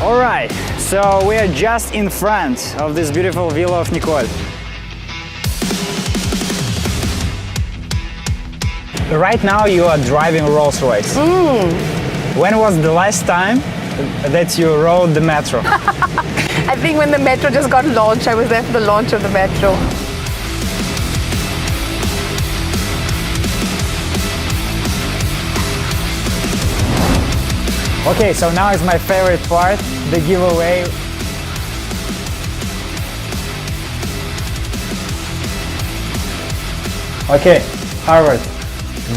Alright, so we are just in front of this beautiful villa of Nicole. Right now you are driving Rolls-Royce. When was the last time that you rode the metro? I think when the metro just got launched, I was there for the launch of the metro. Okay, so now is my favorite part, the giveaway. Okay, Harvard,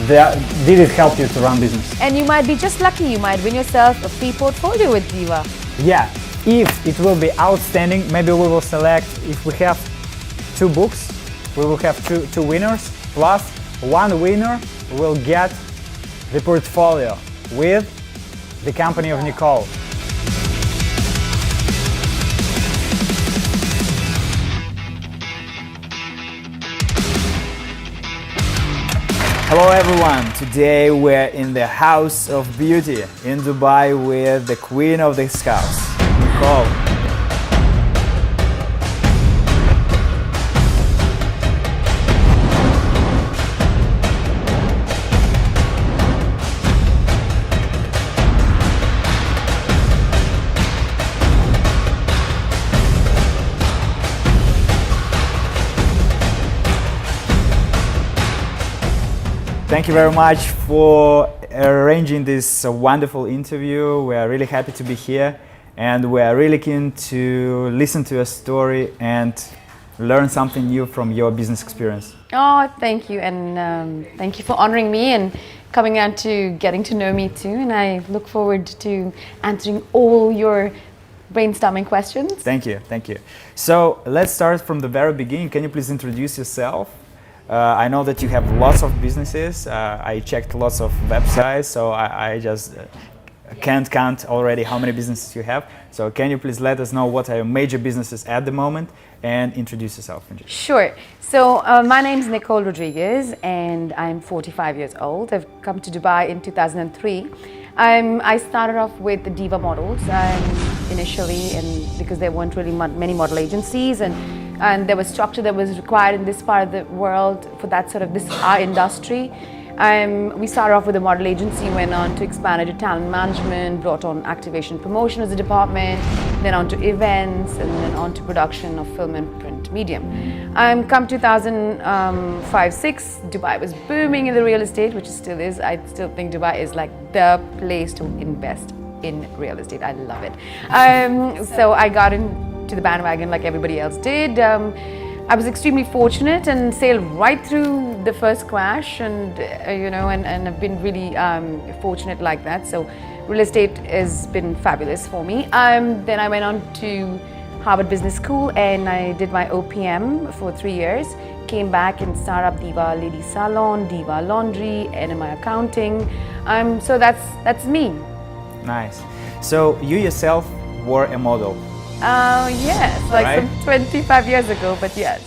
did it help you to run business? And you might be just lucky, you might win yourself a free portfolio with Diva. Yeah, if it will be outstanding, maybe we will select, if we have 2 books, we will have two winners, plus 1 winner will get the portfolio with the company of Nicole. Hello everyone, today we're in the House of Beauty in Dubai with the queen of this house, Nicole. Thank you very much for arranging this wonderful interview. We are really happy to be here and we are really keen to listen to your story and learn something new from your business experience. Oh, thank you, and thank you for honoring me and coming out to getting to know me too, and I look forward to answering all your brainstorming questions. Thank you, thank you. So let's start from the very beginning. Can you please introduce yourself? I know that you have lots of businesses. I checked lots of websites, so I just can't count already how many businesses you have. So can you please let us know what are your major businesses at the moment and introduce yourself? Sure. So my name is Nicole Rodriguez and I'm 45 years old. I've come to Dubai in 2003. I started off with the Diva models initially, and because there weren't really many model agencies, and there was structure that was required in this part of the world for that sort of our industry. We started off with a model agency, went on to expand into talent management, brought on activation promotion as a department, then on to events, and then on to production of film and print medium. Come 2005-06, Dubai was booming in the real estate, which it still is. I still think Dubai is like the place to invest in real estate. I love it. So I got into the bandwagon like everybody else did. I was extremely fortunate and sailed right through the first crash, and and I've been really fortunate like that. So real estate has been fabulous for me. Then I went on to Harvard Business School and I did my OPM for 3 years. Came back and started up Diva Lady Salon, Diva Laundry, NMI Accounting. So that's me. Nice. So you yourself were a model. Yes, like right? some 25 years ago, but yes.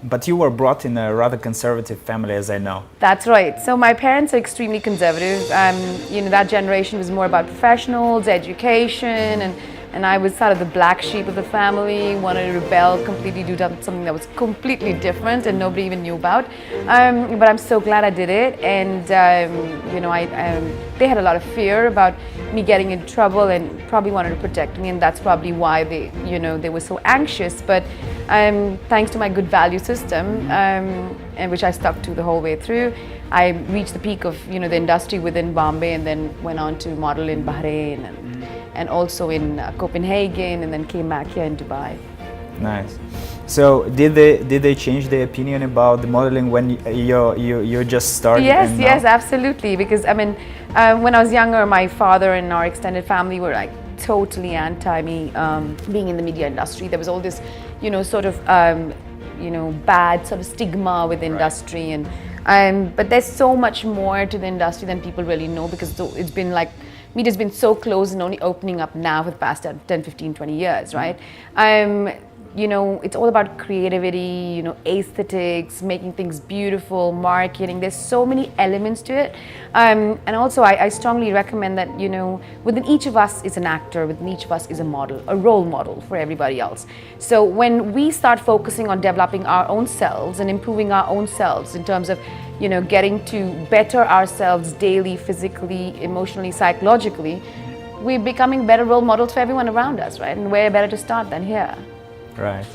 But you were brought in a rather conservative family, as I know. That's right. So my parents are extremely conservative. That generation was more about professionals, education, and I was sort of the black sheep of the family, wanted to rebel, completely do something that was completely different and nobody even knew about. But I'm so glad I did it, and they had a lot of fear about me getting in trouble and probably wanted to protect me, and that's probably why they were so anxious. But thanks to my good value system, and which I stuck to the whole way through, I reached the peak of the industry within Bombay, and then went on to model in Bahrain and also in Copenhagen, and then came back here in Dubai. Nice. So did they change their opinion about the modeling when you just started? Yes, absolutely. Because when I was younger, my father and our extended family were like totally anti me being in the media industry. There was all this, bad sort of stigma with the industry, and but there's so much more to the industry than people really know, because it's been like, media's been so close and only opening up now for the past 10, 15, 20 years, right? it's all about creativity, aesthetics, making things beautiful, marketing. There's so many elements to it. And also I strongly recommend that, within each of us is an actor, within each of us is a model, a role model for everybody else. So when we start focusing on developing our own selves and improving our own selves in terms of, getting to better ourselves daily, physically, emotionally, psychologically, we're becoming better role models for everyone around us, right? And where better to start than here? Right.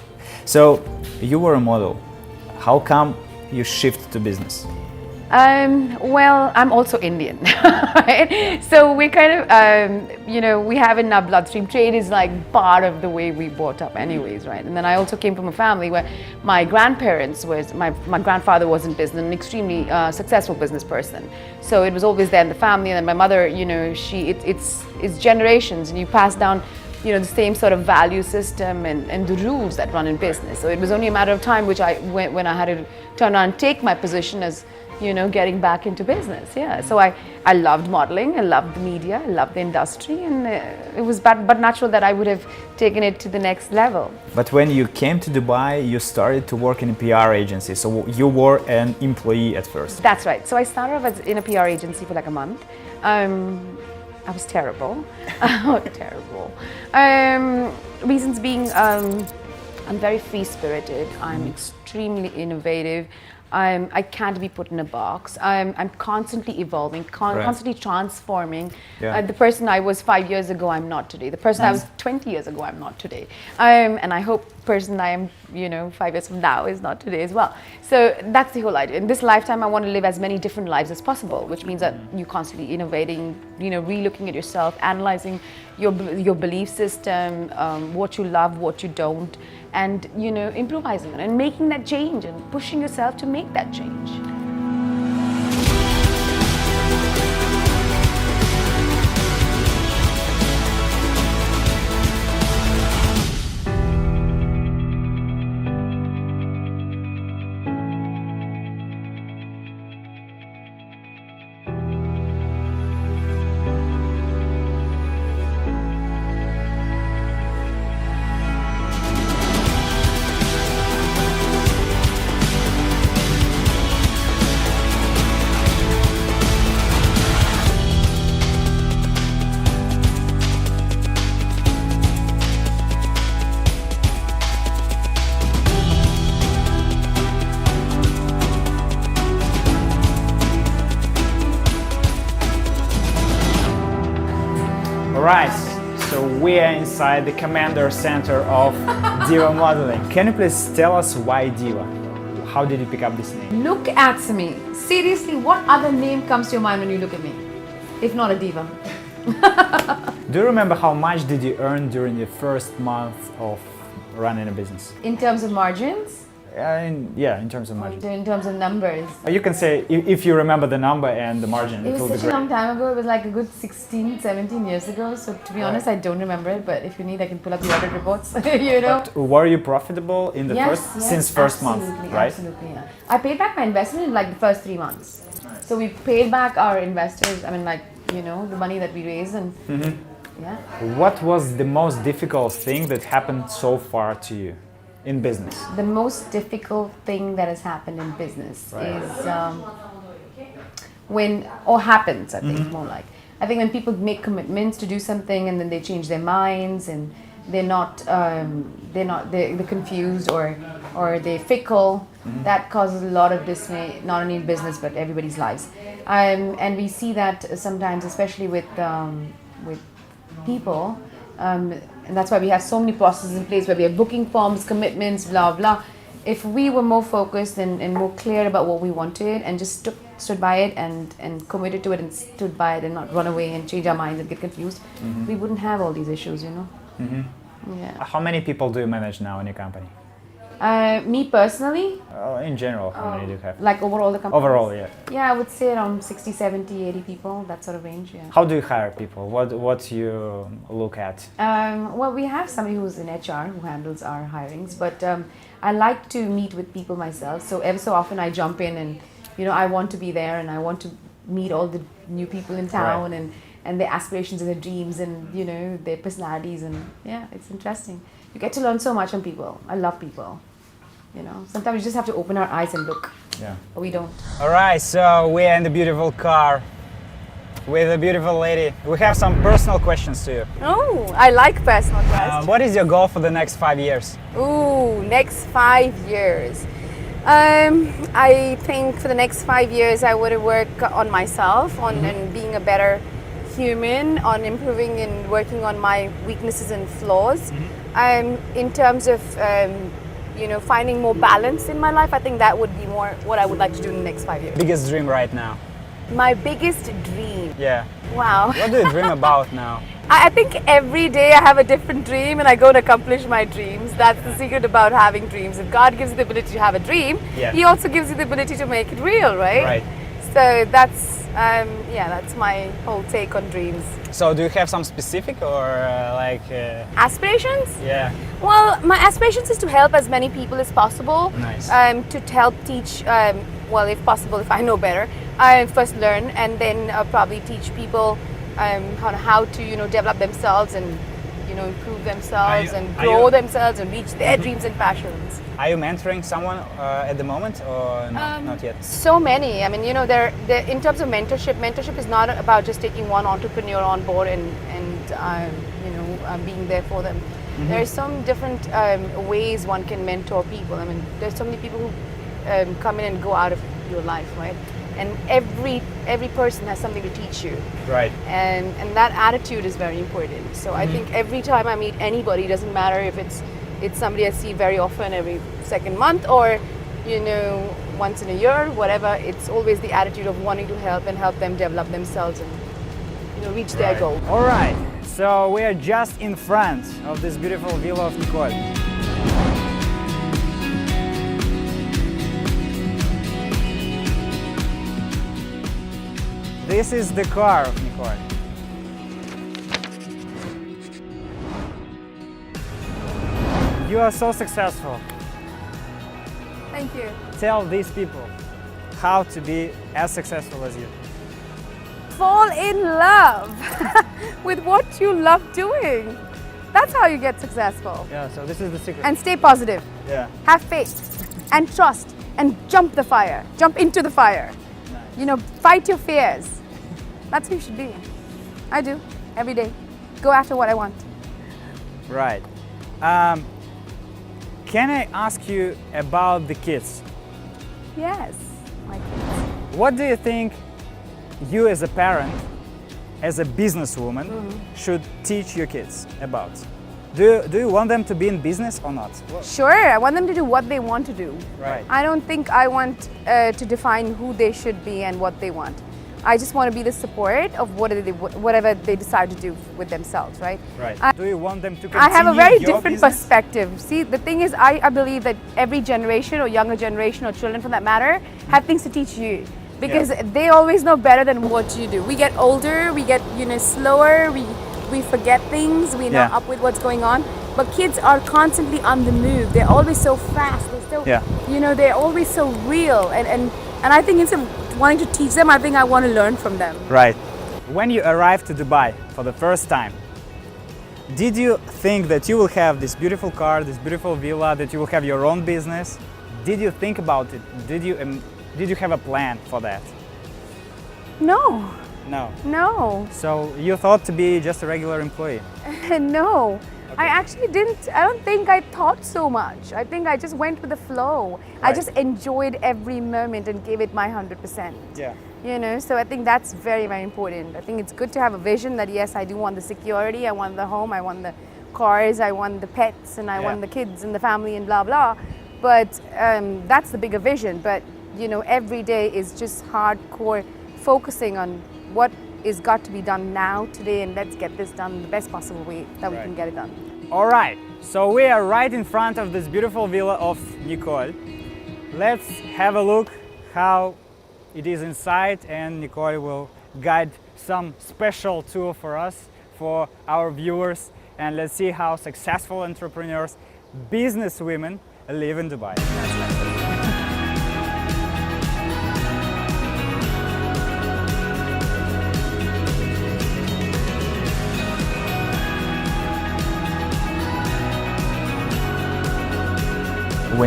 So you were a model. How come you shifted to business? Well, I'm also Indian, right? So we kind of, we have in our bloodstream. Trade is like part of the way we brought up anyways, right? And then I also came from a family where my grandparents my grandfather was in business, an extremely successful business person. So it was always there in the family. And then my mother, it's generations, and you pass down the same sort of value system and the rules that run in business. So it was only a matter of time when I had to turn around and take my position as, getting back into business. Yeah. So I loved modeling, I loved the media, I loved the industry, and it was but natural that I would have taken it to the next level. But when you came to Dubai, you started to work in a PR agency. So you were an employee at first. That's right. So I started off in a PR agency for like a month. I was terrible. Terrible. Reasons being, I'm very free-spirited. I'm extremely innovative. I can't be put in a box. I'm constantly evolving, constantly transforming. Yeah. The person I was 5 years ago, I'm not today. The person I was 20 years ago, I'm not today. And I hope the person I am, 5 years from now is not today as well. So that's the whole idea. In this lifetime, I want to live as many different lives as possible, which means that you're constantly innovating, re-looking at yourself, analyzing your belief system, what you love, what you don't, and improvising and making that change and pushing yourself to make that change. Alright, so we are inside the Commander Center of Diva Modeling. Can you please tell us why Diva? How did you pick up this name? Look at me. Seriously, what other name comes to your mind when you look at me? If not a diva. Do you remember how much did you earn during the first month of running a business? In terms of margins? In terms of margin. In terms of numbers. You can say if you remember the number and the margin. It was will be such great. a long time ago. It was like a good 16, 17 years ago. So to be honest, I don't remember it. But if you need, I can pull up the audit reports. But were you profitable in the since first month, right? Absolutely, yeah. I paid back my investment in like the first 3 months. So we paid back our investors. I mean, like the money that we raised and yeah. What was the most difficult thing that happened so far to you in business? The most difficult thing that has happened in business is happens, I think, more like. I think when people make commitments to do something and then they change their minds and they're confused or they're fickle, that causes a lot of dismay, not only in business but everybody's lives. And we see that sometimes, especially with people. And that's why we have so many processes in place where we have booking forms, commitments, blah, blah. If we were more focused and more clear about what we wanted and just stood by it and committed to it and stood by it and not run away and change our minds and get confused, we wouldn't have all these issues, Yeah. How many people do you manage now in your company? Me personally? In general, how many do you have? Like overall the company? Overall, yeah. Yeah, I would say around 60, 70, 80 people, that sort of range, yeah. How do you hire people? What do you look at? Well, we have somebody who's in HR who handles our hirings, but I like to meet with people myself. So every so often I jump in and, I want to be there and I want to meet all the new people in town and their aspirations and their dreams and, their personalities and yeah, it's interesting. you get to learn so much from people. I love people. You know, sometimes we just have to open our eyes and look. Yeah. But we don't. All right, so we're in the beautiful car with a beautiful lady. We have some personal questions to you. Oh, I like personal questions. What is your goal for the next 5 years? Ooh, next 5 years. I think for the next 5 years I would work on myself, on and being a better human, on improving and working on my weaknesses and flaws. In terms of you know, finding more balance in my life, I think that would be more what I would like to do in the next 5 years. Biggest dream right now? My biggest dream. Yeah. Wow. What do you dream about now? I think every day I have a different dream and I go and accomplish my dreams. That's the secret about having dreams. If God gives you the ability to have a dream, Yeah. He also gives you the ability to make it real, right? Right. So that's, yeah, that's my whole take on dreams. So do you have some specific or Aspirations? yeah. Well, my aspirations is to help as many people as possible. Nice. To help teach, well, if possible, if I know better, first learn and then probably teach people how to, you know, develop themselves and, you know, improve themselves and grow themselves and reach their dreams and passions. Are you mentoring someone at the moment or not yet? So many. I mean, you know, in terms of mentorship is not about just taking one entrepreneur on board and you know, being there for them. There are some different ways one can mentor people. I mean, there's so many people who come in and go out of your life, right? And every person has something to teach you. Right. And that attitude is very important. So I think every time I meet anybody, doesn't matter if it's somebody I see very often, every second month, or, you know, once in a year, whatever, it's always the attitude of wanting to help and help them develop themselves and, you know, reach their goal. All right. So we are just in front of this beautiful villa of Nicole. This is the car of Nicole. You are so successful. Thank you. Tell these people how to be as successful as you. Fall in love with what you love doing. That's how you get successful. Yeah, so this is the secret. And stay positive. Yeah. Have faith and trust and jump the fire. Jump into the fire. Nice. You know, fight your fears. That's who you should be. I do, every day. Go after what I want. Right. Can I ask you about the kids? Yes, my kids. What do you think you as a parent, as a businesswoman, should teach your kids about? Do you want them to be in business or not? Sure, I want them to do what they want to do. Right. I don't think I want to define who they should be and what they want. I just want to be the support of whatever they decide to do with themselves, right? Right. Do you want them to continue I have a very your different business? perspective. See, the thing is, I believe that every generation or younger generation or children for that matter have things to teach you because they always know better than what you do. We get older, we get, you know, slower, we forget things, we're not up with what's going on. But kids are constantly on the move. They're always so fast. They're so, you know, they're always so real. And I think instead of wanting to teach them, I think I want to learn from them. Right. When you arrived to Dubai for the first time, did you think that you will have this beautiful car, this beautiful villa, that you will have your own business? Did you think about it? Did you have a plan for that? No. No. No. So you thought to be just a regular employee? No. I actually didn't, I don't think I thought so much. I think I just went with the flow. I just enjoyed every moment and gave it my 100%. Yeah. You know, so I think that's very, very important. I think it's good to have a vision that yes, I do want the security, I want the home, I want the cars, I want the pets, and I want the kids and the family and blah, blah. But that's the bigger vision. But, you know, every day is just hardcore focusing on what is got to be done now, today, and let's get this done the best possible way that we can get it done. All right, so we are right in front of this beautiful villa of Nicole. Let's have a look how it is inside, and Nicole will guide some special tour for us, for our viewers, and let's see how successful entrepreneurs, business women live in Dubai.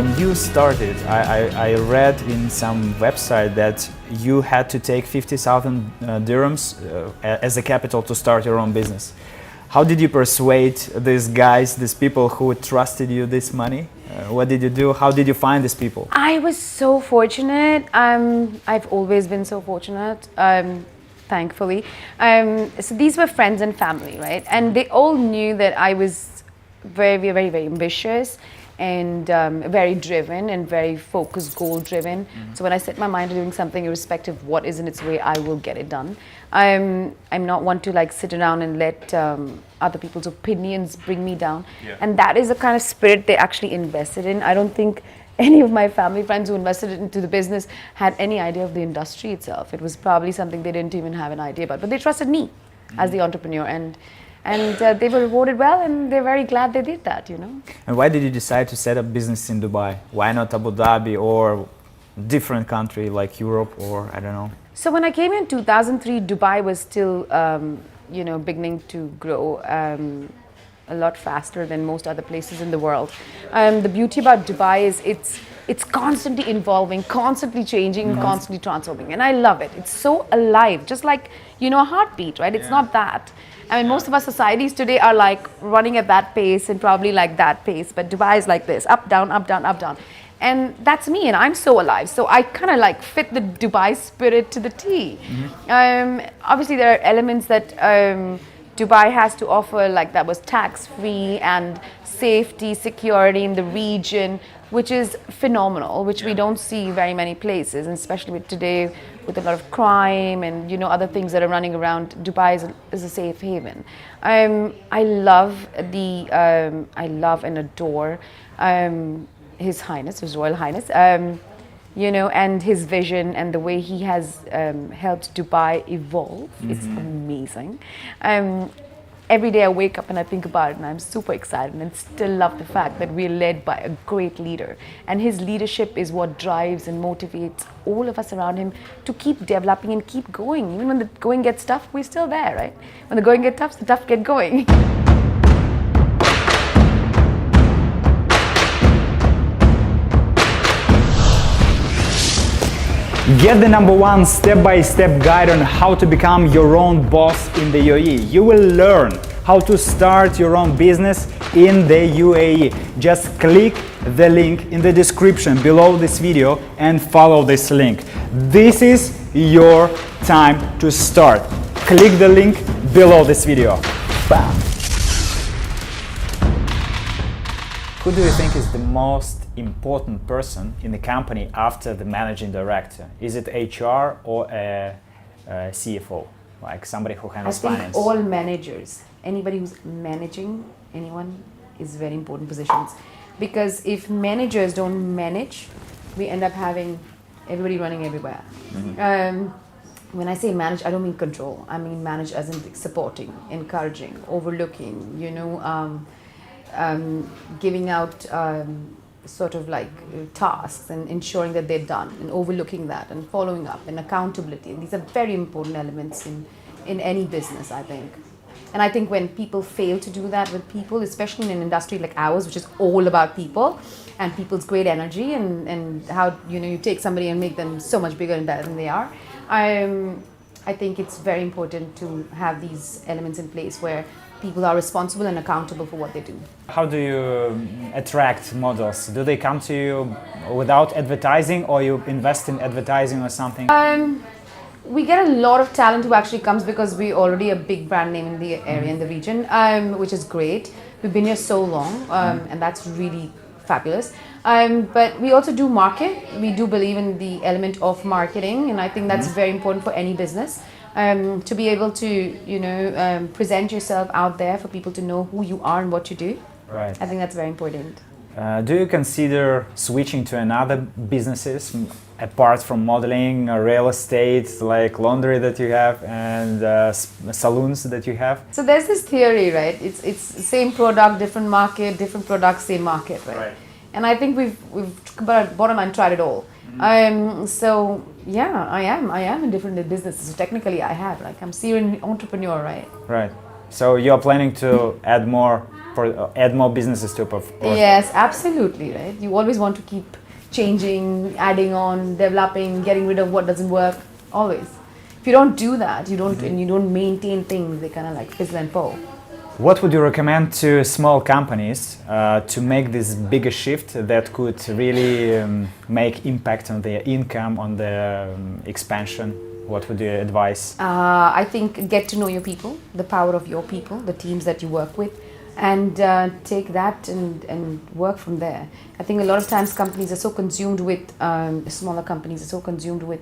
when you started, I read in some website that you had to take 50,000 dirhams as a capital to start your own business. How did you persuade these guys, these people who trusted you this money? What did you do? How did you find these people? I was so fortunate. I've always been so fortunate, thankfully. So these were friends and family, right? And they all knew that I was very, very, very ambitious and very driven and very focused, goal-driven. So when I set my mind to doing something, irrespective of what is in its way, I will get it done. I'm not one to like sit around and let other people's opinions bring me down. Yeah. And that is the kind of spirit they actually invested in. I don't think any of my family friends who invested into the business had any idea of the industry itself. It was probably something they didn't even have an idea about, but they trusted me as the entrepreneur, and they were rewarded well, and they're very glad they did that, you know. And why did you decide to set up business in Dubai? Why not Abu Dhabi or different country like Europe, or I don't know? So when I came in 2003, Dubai was still, you know, beginning to grow a lot faster than most other places in the world. The beauty about Dubai is it's constantly evolving, constantly changing, and constantly transforming, and I love it. It's so alive, just like, you know, a heartbeat, right? It's not that. I mean, most of our societies today are like running at that pace and probably like that pace, but Dubai is like this, up, down, up, down, up, down. And that's me, and I'm so alive. So I kind of like fit the Dubai spirit to the T. Obviously, there are elements that Dubai has to offer, like that was tax-free and safety, security in the region, which is phenomenal, which we don't see very many places, and especially with today, with a lot of crime and, you know, other things that are running around. Dubai is a safe haven. I love and adore His Highness, His Royal Highness, you know, and his vision and the way he has helped Dubai evolve. It's amazing. Every day I wake up and I think about it, and I'm super excited and still love the fact that we're led by a great leader. And his leadership is what drives and motivates all of us around him to keep developing and keep going. Even when the going gets tough, we're still there, right? When the going gets tough, the tough get going. Get the #1 step-by-step guide on how to become your own boss in the UAE. You will learn how to start your own business in the UAE. Just click the link in the description below this video and follow this link. This is your time to start. Click the link below this video. Bam! Who do you think is the most important person in the company after the managing director? Is it HR or a CFO, like somebody who handles finance? I think all managers, anybody who's managing anyone, is very important positions, because if managers don't manage, we end up having everybody running everywhere. When I say manage, I don't mean control. I mean manage as in supporting, encouraging, overlooking, you know, giving out sort of like tasks and ensuring that they're done, and overlooking that and following up, and accountability. And these are very important elements in any business, I think. And I think when people fail to do that with people, especially in an industry like ours, which is all about people and people's great energy, and how, you know, you take somebody and make them so much bigger than they are, I think it's very important to have these elements in place where people are responsible and accountable for what they do. How do you attract models? Do they come to you without advertising, or you invest in advertising or something? We get a lot of talent who actually comes because we're already a big brand name in the area, in the region, which is great. We've been here so long, and that's really fabulous. But we also do market. We do believe in the element of marketing, and I think that's very important for any business. To be able to, you know, present yourself out there for people to know who you are and what you do. Right. I think that's very important. Do you consider switching to another businesses apart from modeling, real estate, like laundry that you have, and saloons that you have? So there's this theory, right? It's same product, different market, different product, same market, right? And I think we've bottom line tried it all. So yeah, I am in different businesses. So technically I have, like, I'm serial entrepreneur, right? Right. So you're planning to add more for add more businesses to of course. Yes, absolutely, right? You always want to keep changing, adding on, developing, getting rid of what doesn't work, always. If you don't do that, and you don't maintain things, they kind of like fizzle and fall. What would you recommend to small companies to make this bigger shift that could really make impact on their income, on their expansion? What would you advise? I think get to know your people, the power of your people, the teams that you work with, and take that and work from there. I think a lot of times companies are so consumed with, smaller companies are so consumed with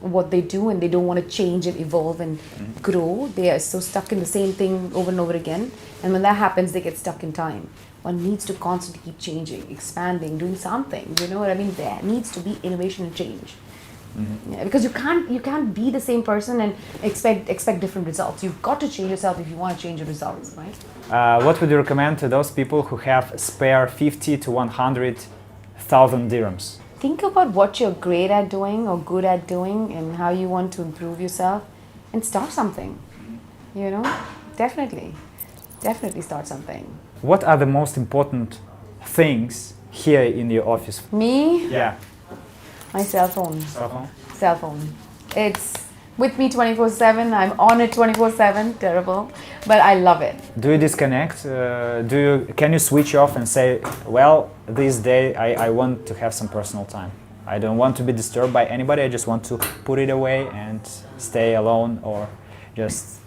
what they do, and they don't want to change and evolve and grow. They are so stuck in the same thing over and over again, and when that happens they get stuck in time. One needs to constantly keep changing, expanding, doing something, you know what I mean? There needs to be innovation and change. Yeah, because you can't be the same person and expect different results. You've got to change yourself if you want to change your results, right? What would you recommend to those people who have spare 50 to 100,000 dirhams? Think about what you're great at doing or good at doing and how you want to improve yourself, and start something. You know, definitely start something. What are the most important things here in your office? Me? Yeah. My cell phone. Cell phone? Cell phone. It's with me 24/7. I'm on it 24/7. Terrible, but I love it. Do you disconnect? Can you switch off and say, well, this day I want to have some personal time. I don't want to be disturbed by anybody. I just want to put it away and stay alone, or just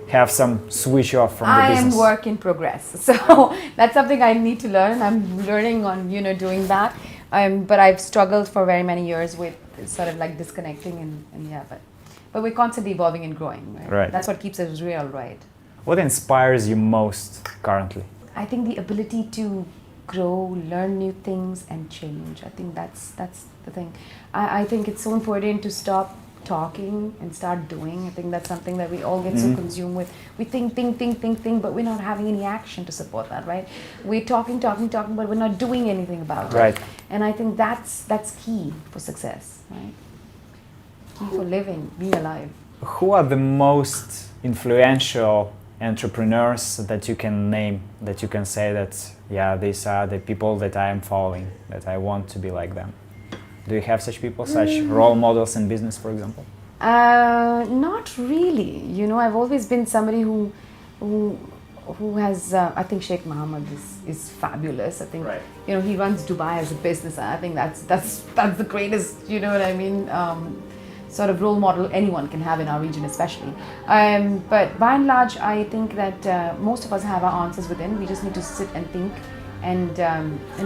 have some switch off from the business. I am work in progress, so that's something I need to learn. I'm learning on doing that. But I've struggled for very many years with sort of like disconnecting and yeah, but we're constantly evolving and growing, right? Right. That's what keeps us real, right? What inspires you most currently? I think the ability to grow, learn new things and change. I think that's the thing. I think it's so important to stop talking and start doing. I think that's something that we all get so consumed with. We think, but we're not having any action to support that, right? We're talking, but we're not doing anything about it. Right. And I think that's key for success, right? Key for living, being alive. Who are the most influential entrepreneurs that you can name, that you can say that, yeah, these are the people that I am following, that I want to be like them? Do you have such people, such role models in business, for example? Not really. You know, I've always been somebody who has. I think Sheikh Mohammed is fabulous. I think Right. he runs Dubai as a business. And I think that's the greatest. You know what I mean? Sort of role model anyone can have in our region, especially. But by and large, I think that most of us have our answers within. We just need to sit and think. And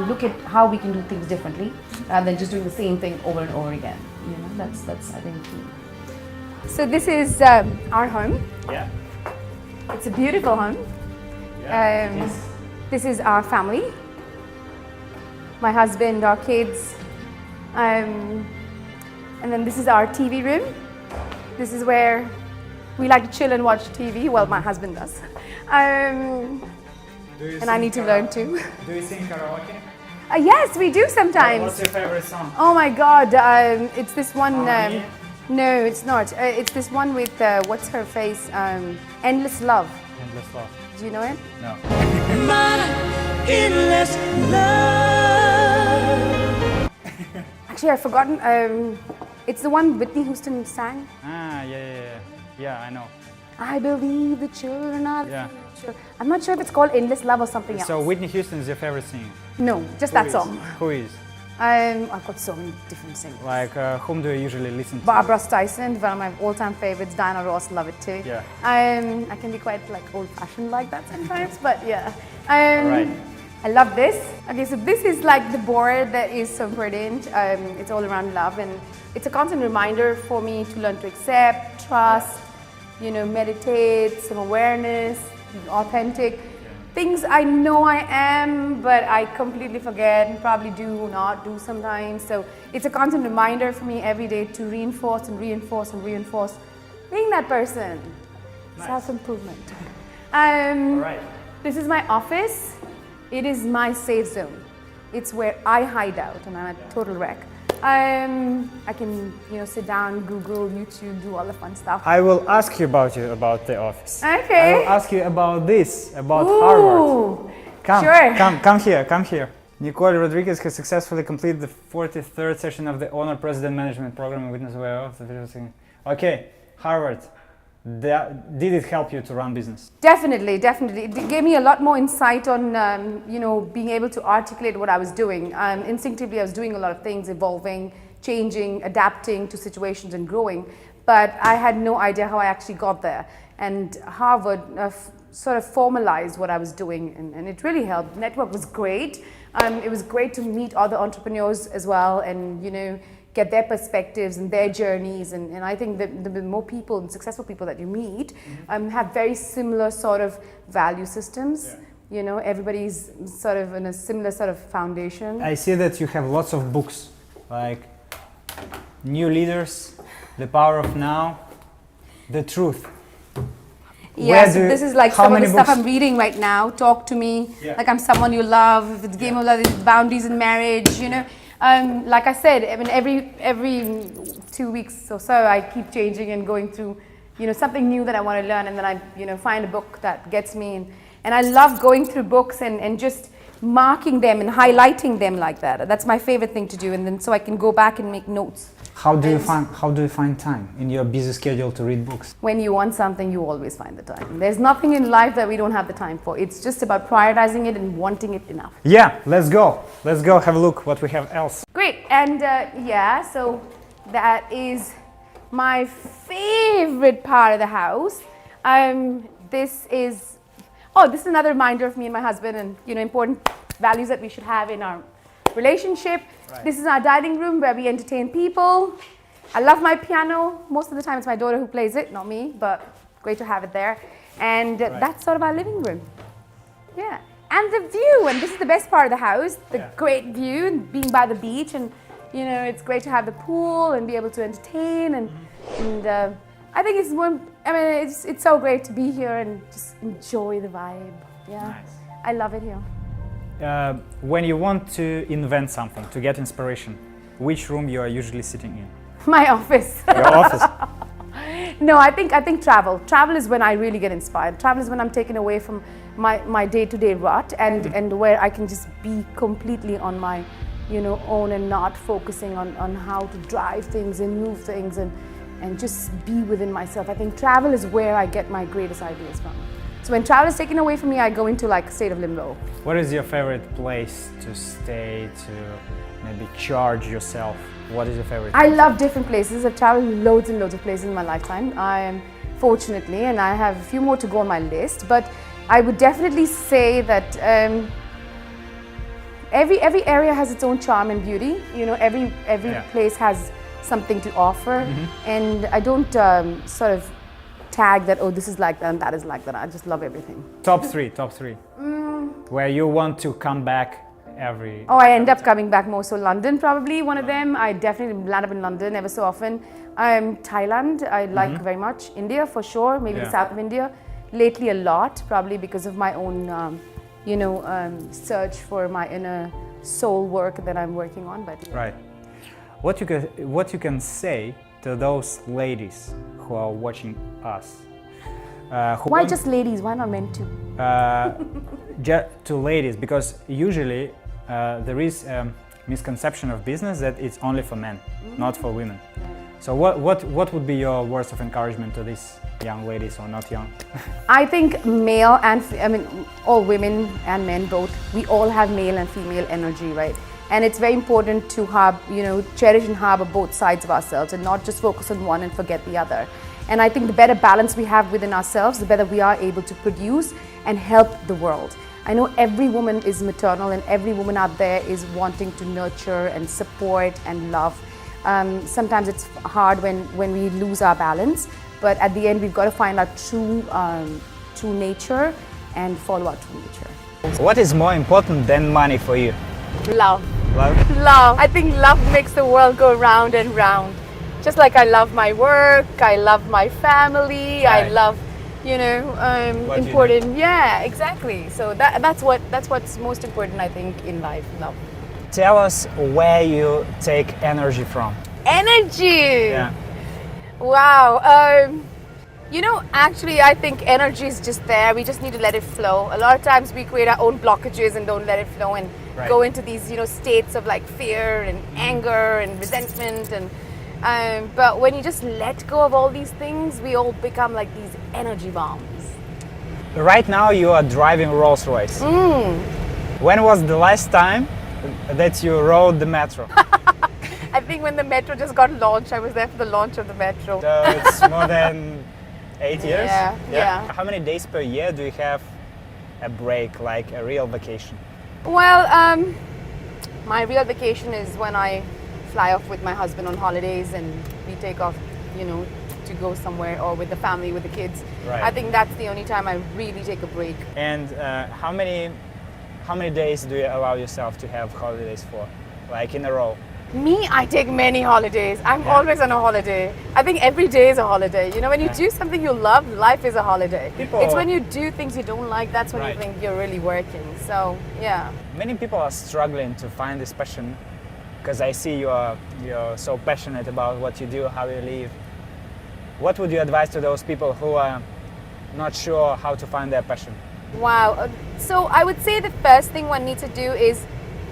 look at how we can do things differently rather than just doing the same thing over and over again. You know, that's I think key. So this is our home. Yeah. It's a beautiful home. Yeah, this is our family. My husband, our kids, and then this is our TV room. This is where we like to chill and watch TV. Well, my husband does. And I need to learn too. Do you sing karaoke? Yes, we do sometimes. What's your favorite song? Oh my God, it's this one. Harmony? No, it's not. It's this one with what's her face? Endless Love. Endless Love. Do you know it? No. Endless love. Actually, I've forgotten. It's the one Whitney Houston sang. Yeah, I know. I believe the children are the Yeah. future. I'm not sure if it's called Endless Love or something else. So Whitney Houston is your favorite singer? No, just that song. Who is? I've got so many different singers. Like, whom do you usually listen to? Barbara Streisand, one of my all-time favorites. Diana Ross, love it too. Yeah. I can be quite like old-fashioned like that sometimes, but yeah. Right. I love this. Okay, so this is like the board that is so important. It's all around love, and it's a constant reminder for me to learn to accept, trust, meditate, some awareness, authentic. Things I know I am, but I completely forget and probably do not do sometimes. So it's a constant reminder for me every day to reinforce and reinforce and reinforce being that person. Nice. Self-improvement. All right. This is my office. It is my safe zone. It's where I hide out and I'm a total wreck. I can, sit down, Google, YouTube, do all the fun stuff. I will ask you about the office. Okay. I will ask you about this, about Ooh, Harvard. Come, sure. come here. Nicole Rodriguez has successfully completed the 43rd session of the Honor President Management Program in Witness Aware of the video thing. Okay, Harvard. Did it help you to run business? Definitely. It gave me a lot more insight on, being able to articulate what I was doing. Instinctively, I was doing a lot of things, evolving, changing, adapting to situations and growing. But I had no idea how I actually got there. And Harvard sort of formalized what I was doing, and it really helped. Network was great. It was great to meet other entrepreneurs as well, and get their perspectives and their journeys, and I think that the more people and successful people that you meet have very similar sort of value systems. Yeah. Everybody's sort of in a similar sort of foundation. I see that you have lots of books, like New Leaders, The Power of Now, The Truth. Yes, this is like some of the stuff books? I'm reading right now. Talk to Me, like I'm someone you love. If it's Game of Love, it's Boundaries in Marriage. Like I said, I mean, every 2 weeks or so, I keep changing and going through, something new that I want to learn, and then I, find a book that gets me. And I love going through books and just marking them and highlighting them like that. That's my favorite thing to do, and then so I can go back and make notes. How do you find time in your busy schedule to read books? When you want something, you always find the time. There's nothing in life that we don't have the time for. It's just about prioritizing it and wanting it enough. Yeah, let's go have a look what we have else. Great, and so that is my favorite part of the house. This is another reminder of me and my husband, and important values that we should have in our relationship. Right. This is our dining room where we entertain people. I love my piano. Most of the time it's my daughter who plays it, not me, but great to have it there. And that's sort of our living room. Yeah, and the view, and this is the best part of the house, the great view, and being by the beach, and it's great to have the pool and be able to entertain, and I think it's so great to be here and just enjoy the vibe. Yeah, nice. I love it here. When you want to invent something, to get inspiration, which room you are usually sitting in? My office. Your office? No, I think travel. Travel is when I really get inspired. Travel is when I'm taken away from my day-to-day rut, and where I can just be completely on my own and not focusing on how to drive things and move things and just be within myself. I think travel is where I get my greatest ideas from. So when travel is taken away from me, I go into like a state of limbo. What is your favorite place to stay, to maybe charge yourself? What is your favorite? I love different places. I've traveled loads and loads of places in my lifetime. I am fortunately, and I have a few more to go on my list, but I would definitely say that every area has its own charm and beauty. Every place has something to offer, and I don't sort of tag that, this is like that and that is like that. I just love everything. Top three. Where you want to come back every... I end up coming back more. So London, probably one of them. I definitely land up in London ever so often. Thailand, I like very much. India, for sure. Maybe the south of India. Lately a lot, probably because of my own, search for my inner soul work that I'm working on. But yeah. Right. What you can say to those ladies who are watching us? Why just ladies? Why not men too? To ladies, because usually there is a misconception of business that it's only for men, not for women. So what would be your words of encouragement to these young ladies, or not young? I think male and all women and men both, we all have male and female energy, right? And it's very important to have, cherish and harbor both sides of ourselves and not just focus on one and forget the other. And I think the better balance we have within ourselves, the better we are able to produce and help the world. I know every woman is maternal, and every woman out there is wanting to nurture and support and love. Sometimes it's hard when we lose our balance, but at the end we've got to find our true nature and follow our true nature. What is more important than money for you? Love. Love? Love. I think love makes the world go round and round. Just like I love my work, I love my family, right. I love, important. Yeah, exactly. So that's what's most important, I think, in life. Love. tell us where you take energy from. Energy! Yeah. Wow. Actually, I think energy is just there. We just need to let it flow. A lot of times we create our own blockages and don't let it flow and go into these, states of like fear and anger and resentment. But when you just let go of all these things, we all become like these energy bombs. Right now you are driving Rolls-Royce. When was the last time that you rode the metro? I think when the metro just got launched, I was there for the launch of the metro. So it's more than 8 years? Yeah. How many days per year do you have a break, like a real vacation? Well, my real vacation is when I fly off with my husband on holidays and we take off, to go somewhere, or with the family, with the kids. Right. I think that's the only time I really take a break. And how many days do you allow yourself to have holidays for, like in a row? Me, I take many holidays. I'm always on a holiday. I think every day is a holiday. When you do something you love, life is a holiday. It's when you do things you don't like, that's when you think you're really working. So, yeah. Many people are struggling to find this passion, because I see you're so passionate about what you do, how you live. What would you advise to those people who are not sure how to find their passion? Wow. So I would say the first thing one needs to do is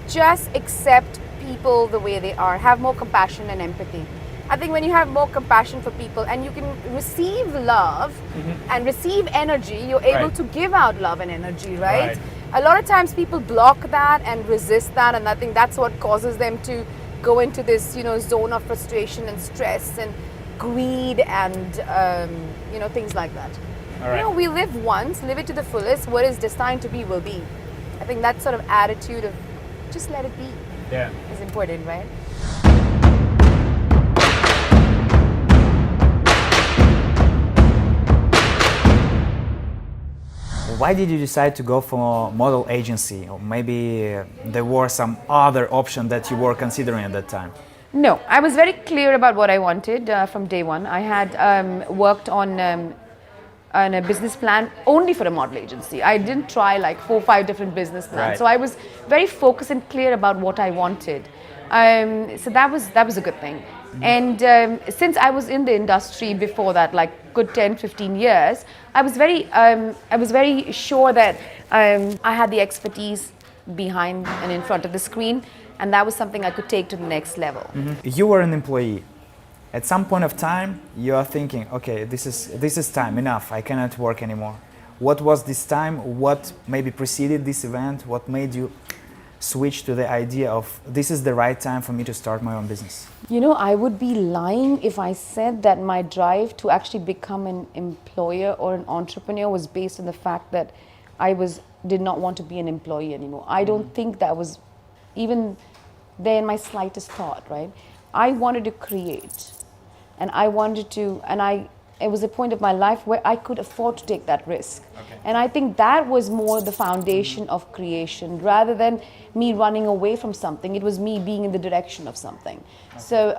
just accept people the way they are. Have more compassion and empathy. I think when you have more compassion for people and you can receive love and receive energy, you're able to give out love and energy, right? A lot of times people block that and resist that, and I think that's what causes them to go into this, zone of frustration and stress and greed and things like that. We live once, live it to the fullest. What is destined to be will be. I think that sort of attitude of just let it be is important, right? Why did you decide to go for a model agency? Or maybe there were some other option that you were considering at that time? No, I was very clear about what I wanted from day one. I had worked on a business plan only for a model agency. I didn't try like 4 or 5 different business plans. So I was very focused and clear about what I wanted. So that was a good thing. And since I was in the industry before that, like good 10, 15 years, I was very sure that I had the expertise behind and in front of the screen, and that was something I could take to the next level. You were an employee. At some point of time, you are thinking, okay, this is time, enough, I cannot work anymore. What was this time? What maybe preceded this event? What made you switch to the idea of this is the right time for me to start my own business? I would be lying if I said that my drive to actually become an employer or an entrepreneur was based on the fact that I did not want to be an employee anymore. I don't think that was even there in my slightest thought, right? I wanted to create, and it was a point of my life where I could afford to take that risk. And I think that was more the foundation of creation. Rather than me running away from something, it was me being in the direction of something. So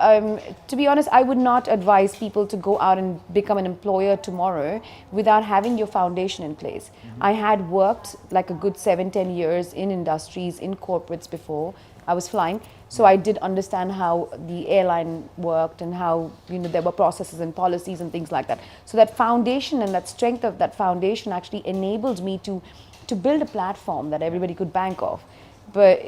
to be honest, I would not advise people to go out and become an employer tomorrow without having your foundation in place. I had worked like a good 7-10 years in industries, in corporates before. I was flying, so I did understand how the airline worked and how there were processes and policies and things like that. So that foundation and that strength of that foundation actually enabled me to build a platform that everybody could bank off. But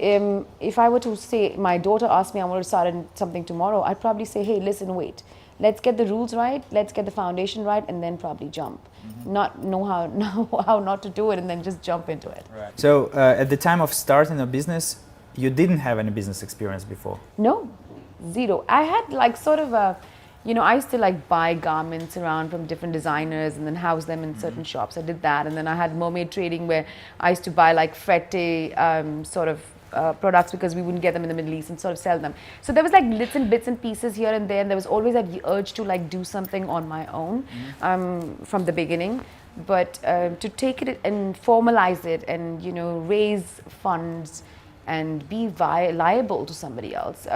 if I were to say, my daughter asked me I want to start something tomorrow, I'd probably say, hey, listen, wait. Let's get the rules right, let's get the foundation right, and then probably jump. Not know how not to do it and then just jump into it. So at the time of starting a business, you didn't have any business experience before? No, zero. I had like sort of I used to like buy garments around from different designers and then house them in certain shops. I did that, and then I had mermaid trading where I used to buy like fete sort of products because we wouldn't get them in the Middle East and sort of sell them. So there was like bits and pieces here and there, and there was always that urge to like do something on my own from the beginning. But to take it and formalize it and raise funds and be liable to somebody else.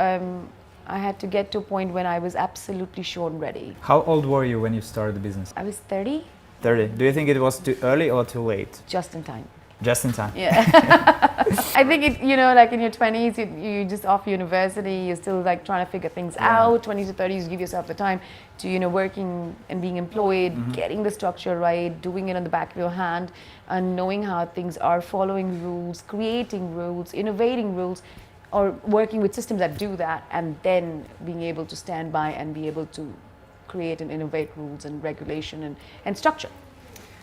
I had to get to a point when I was absolutely sure and ready. How old were you when you started the business? I was 30. 30. Do you think it was too early or too late? Just in time. Just in time. Yeah. I think it, you know, like in your 20s, you just off university, you're still like trying to figure things out. 20s to 30s, you give yourself the time to, you know, working and being employed, getting the structure right, doing it on the back of your hand, and knowing how things are, following rules, creating rules, innovating rules, or working with systems that do that, and then being able to stand by and be able to create and innovate rules and regulation and structure.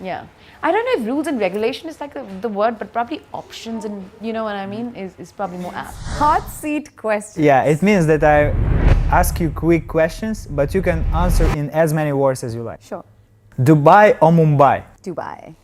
Yeah. I don't know if rules and regulation is like the word, but probably options and, you know what I mean, is probably more apt. Hot seat questions. Yeah, it means that I ask you quick questions, but you can answer in as many words as you like. Sure. Dubai or Mumbai? Dubai.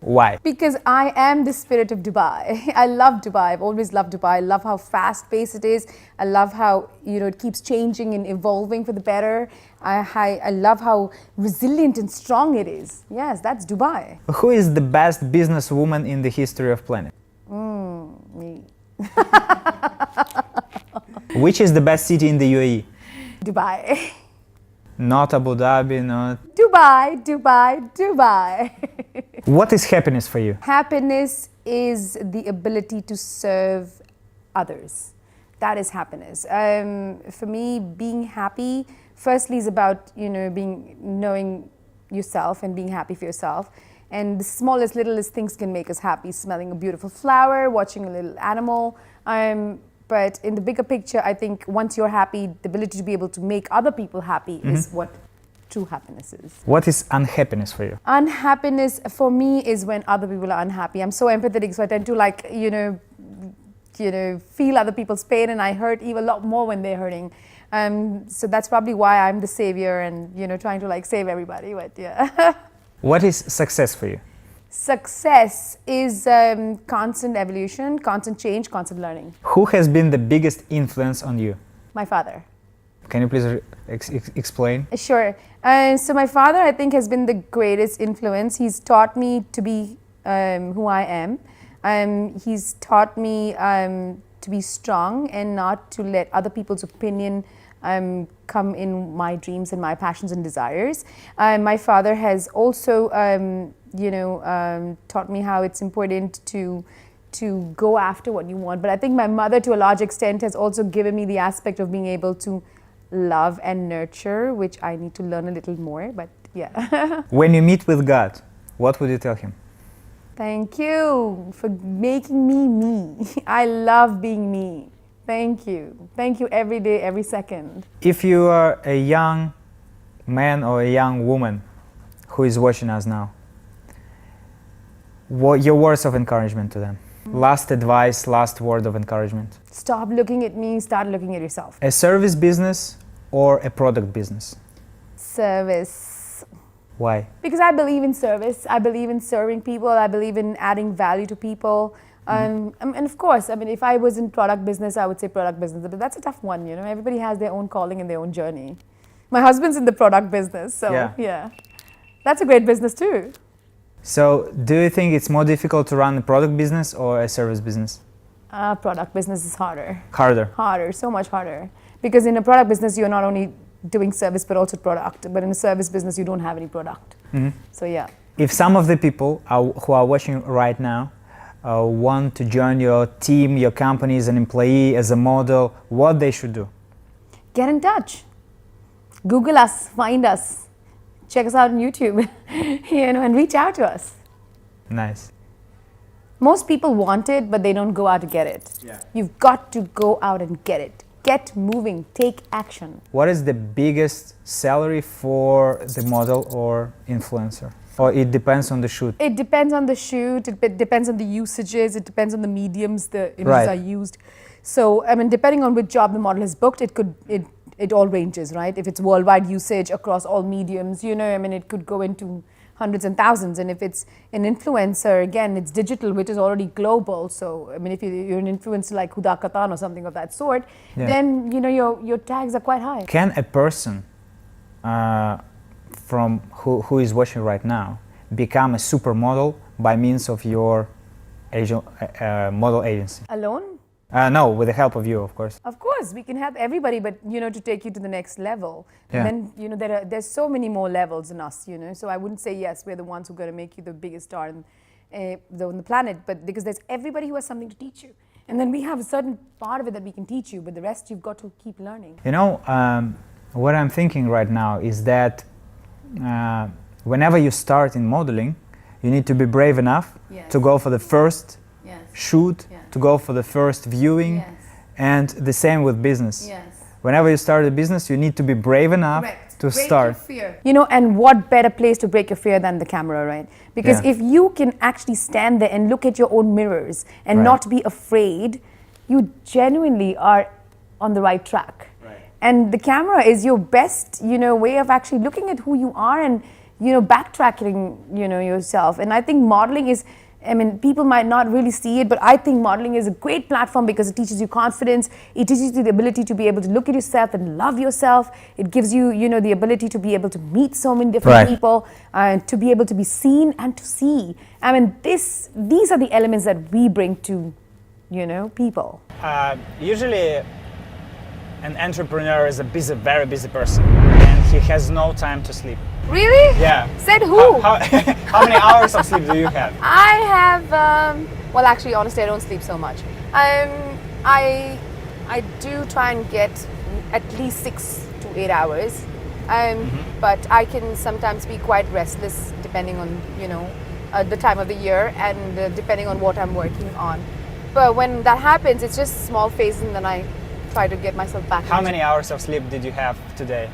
Why? Because I am the spirit of Dubai. I love Dubai. I've always loved Dubai. I love how fast-paced it is. I love how, you know, it keeps changing and evolving for the better. I love how resilient and strong it is. Yes, that's Dubai. Who is the best businesswoman in the history of planet? Me. Which is the best city in the UAE? Dubai. Not Abu Dhabi, not... Dubai, Dubai, Dubai. What is happiness for you? Happiness is the ability to serve others. That is happiness. For me, being happy, firstly, is about, you know, knowing yourself and being happy for yourself. And the smallest, littlest things can make us happy. Smelling a beautiful flower, watching a little animal. But in the bigger picture, I think once you're happy, the ability to be able to make other people happy is what true happiness is. What is unhappiness for you? Unhappiness for me is when other people are unhappy. I'm so empathetic, so I tend to like, you know, feel other people's pain, and I hurt even a lot more when they're hurting. So that's probably why I'm the savior and, you know, trying to like save everybody. But yeah. What is success for you? Success is constant evolution, constant change, constant learning. Who has been the biggest influence on you? My father. Can you please explain? Sure. So my father, I think, has been the greatest influence. He's taught me to be who I am. He's taught me to be strong and not to let other people's opinion come in my dreams and my passions and desires. My father has also, taught me how it's important to go after what you want. But I think my mother, to a large extent, has also given me the aspect of being able to love and nurture, which I need to learn a little more, but yeah. When you meet with God, what would you tell him? Thank you for making me me. I love being me. Thank you. Thank you every day, every second. If you are a young man or a young woman who is watching us now, what your words of encouragement to them? Last advice, last word of encouragement. Stop looking at me, start looking at yourself. A service business or a product business? Service. Why? Because I believe in service. I believe in serving people. I believe in adding value to people. And of course, I mean, if I was in product business, I would say product business, but that's a tough one, you know. Everybody has their own calling and their own journey. My husband's in the product business, so yeah. That's a great business too. So, do you think it's more difficult to run a product business or a service business? Product business is harder. Harder? Harder, so much harder. Because in a product business, you're not only doing service, but also product. But in a service business, you don't have any product. So yeah. If some of the people who are watching right now want to join your team, your company as an employee, as a model, what they should do? Get in touch. Google us, find us. Check us out on YouTube, and reach out to us. Nice. Most people want it, but they don't go out to get it. Yeah. You've got to go out and get it. Get moving, take action. What is the biggest salary for the model or influencer? Or it depends on the shoot? It depends on the shoot, it depends on the usages, it depends on the mediums the images are used. So, I mean, depending on which job the model has booked, it all ranges, right? If it's worldwide usage across all mediums, you know, I mean, it could go into hundreds and thousands. And if it's an influencer, again, it's digital, which is already global. So, I mean, if you're an influencer like Huda Katan or something of that sort, then, you know, your tags are quite high. Can a person from who is watching right now become a supermodel by means of your model agency? Alone? No, with the help of you, of course. Of course, we can help everybody, but, you know, to take you to the next level. Yeah. And then, you know, there's so many more levels than us, you know. So I wouldn't say, yes, we're the ones who are going to make you the biggest star on the planet, but because there's everybody who has something to teach you. And then we have a certain part of it that we can teach you, but the rest you've got to keep learning. You know, what I'm thinking right now is that whenever you start in modeling, you need to be brave enough to go for the first shoot, to go for the first viewing, and the same with business. Whenever you start a business, you need to be brave enough to start. Fear. You know, and what better place to break your fear than the camera, right? Because if you can actually stand there and look at your own mirrors and not be afraid, you genuinely are on the right track. And the camera is your best, you know, way of actually looking at who you are and, you know, backtracking, you know, yourself. And I think modeling is, I mean, people might not really see it, but I think modeling is a great platform because it teaches you confidence. It teaches you the ability to be able to look at yourself and love yourself. It gives you, you know, the ability to be able to meet so many different people, to be able to be seen and to see. I mean, these are the elements that we bring to, you know, people. Usually, an entrepreneur is a very busy person, and he has no time to sleep. Really? Yeah. Said who? How many hours of sleep do you have? I have, well, actually, honestly, I don't sleep so much. I do try and get at least 6 to 8 hours, but I can sometimes be quite restless depending on, you know, the time of the year and depending on what I'm working on. But when that happens, it's just small phases, and then I try to get myself back. How many hours of sleep did you have today?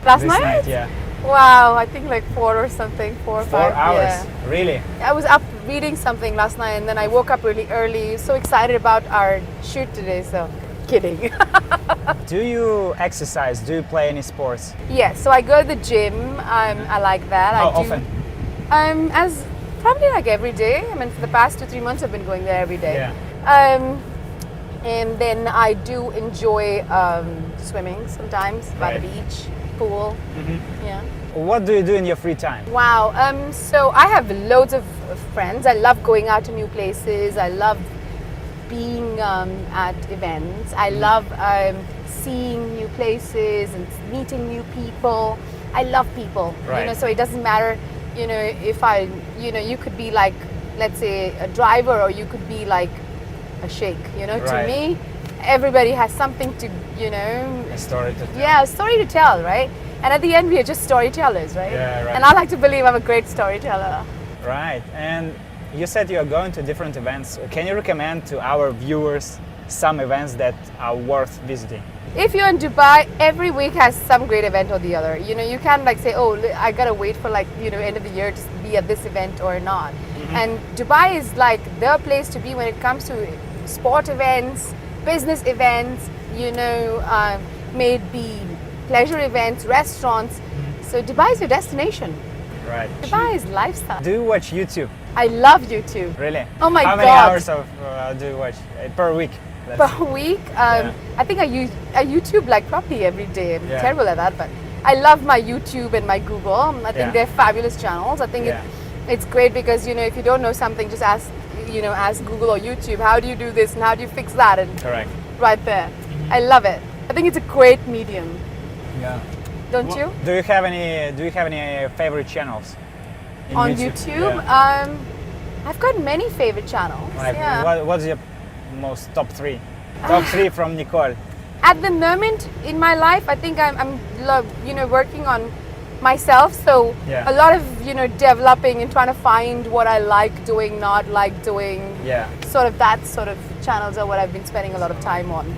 Last night? Yeah. Wow, I think like 4 or something, 4 or 5. 4 hours? Yeah. Really? I was up reading something last night, and then I woke up really early. So excited about our shoot today, so kidding. Do you exercise? Do you play any sports? Yes, so I go to the gym. I like that. How often? As probably like every day. I mean, for the past 2-3 months, I've been going there every day. Yeah. And then I do enjoy swimming sometimes by the beach, pool. Yeah. What do you do in your free time? Wow. So I have loads of friends. I love going out to new places. I love being at events. I love seeing new places and meeting new people. I love people. You know, so it doesn't matter. You know, if you could be like, let's say, a driver, or you could be like a sheikh. You know, to me, everybody has something to, you know, a story to tell. Yeah, a story to tell, right? And at the end, we are just storytellers, right? Yeah, right. And I like to believe I'm a great storyteller. Right. And you said you are going to different events. Can you recommend to our viewers some events that are worth visiting? If you're in Dubai, every week has some great event or the other. You know, you can't like say, oh, I gotta wait for like, you know, end of the year to be at this event or not. And Dubai is like the place to be when it comes to sport events, business events, you know, may it be pleasure events, restaurants. So Dubai is your destination. Right. Dubai is lifestyle. Do you watch YouTube? I love YouTube. Really? Oh my God. How many hours of do you watch per week? Per week? I think I YouTube like probably every day. I'm Yeah. terrible at that, but I love my YouTube and my Google. I think they're fabulous channels. I think it's great because, you know, if you don't know something, just ask Google or YouTube, how do you do this and how do you fix that? And correct. Right there. I love it. I think it's a great medium. Yeah. Don't you? Do you have any favorite channels on YouTube? Yeah. I've got many favorite channels. Like, yeah. What's your most top 3? Top 3 from Nicole. At the moment in my life, I think I'm you know, working on myself. So a lot of, you know, developing and trying to find what I like doing, not like doing. Yeah. Sort of that sort of channels are what I've been spending a lot of time on.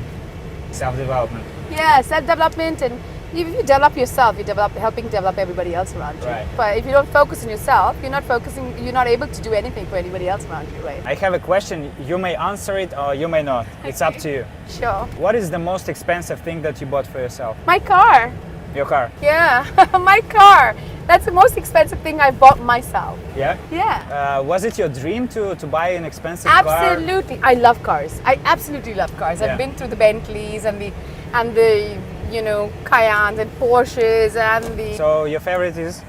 Self-development. Yeah, self-development, and if you develop yourself, you're helping develop everybody else around you. Right. But if you don't focus on yourself, you're not able to do anything for anybody else around you, right? I have a question. You may answer it or you may not. It's up to you. Sure. What is the most expensive thing that you bought for yourself? My car. Your car? Yeah, my car. That's the most expensive thing I bought myself. Yeah? Yeah. Was it your dream to buy an expensive car? Absolutely. I love cars. I absolutely love cars. I've been through the Bentleys and the you know, Cayennes and Porsches and the... So your favorite is?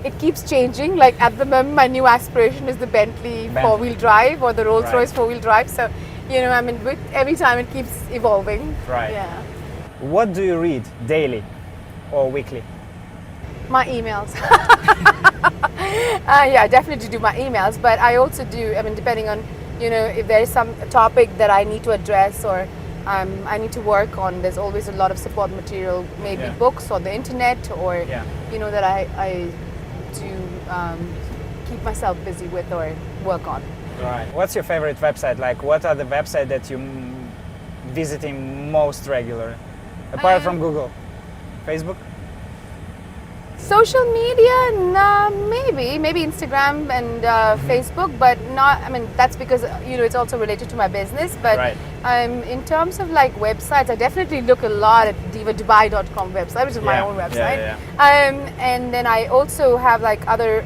It keeps changing. Like at the moment, my new aspiration is the Bentley 4-wheel drive or the Rolls-Royce 4-wheel drive. So, you know, I mean, every time it keeps evolving. Right. Yeah. What do you read daily or weekly? My emails. Yeah, definitely do my emails, but I also do, I mean, depending on, if there is some topic that I need to address or I need to work on, there's always a lot of support material, maybe books or the internet or, that I do keep myself busy with or work on. Right. What's your favorite website? Like, what are the websites that you visiting most regularly, apart from Google? Facebook? Social media, nah, maybe Instagram and Facebook, but not. I mean, that's because it's also related to my business. But in terms of like websites, I definitely look a lot at divadubai.com website, which is my own website. And then I also have like other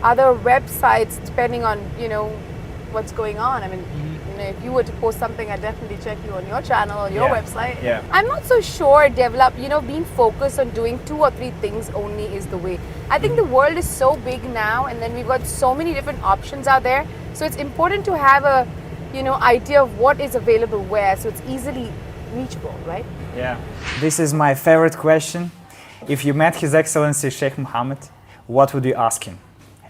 websites depending on what's going on. I mean, if you were to post something, I'd definitely check you on your channel or your website. I'm not so sure being focused on doing 2 or 3 things only is the way. I think the world is so big now, and then we've got so many different options out there. So it's important to have a idea of what is available where, so it's easily reachable, right? Yeah. This is my favorite question. If you met His Excellency Sheikh Mohammed, what would you ask him?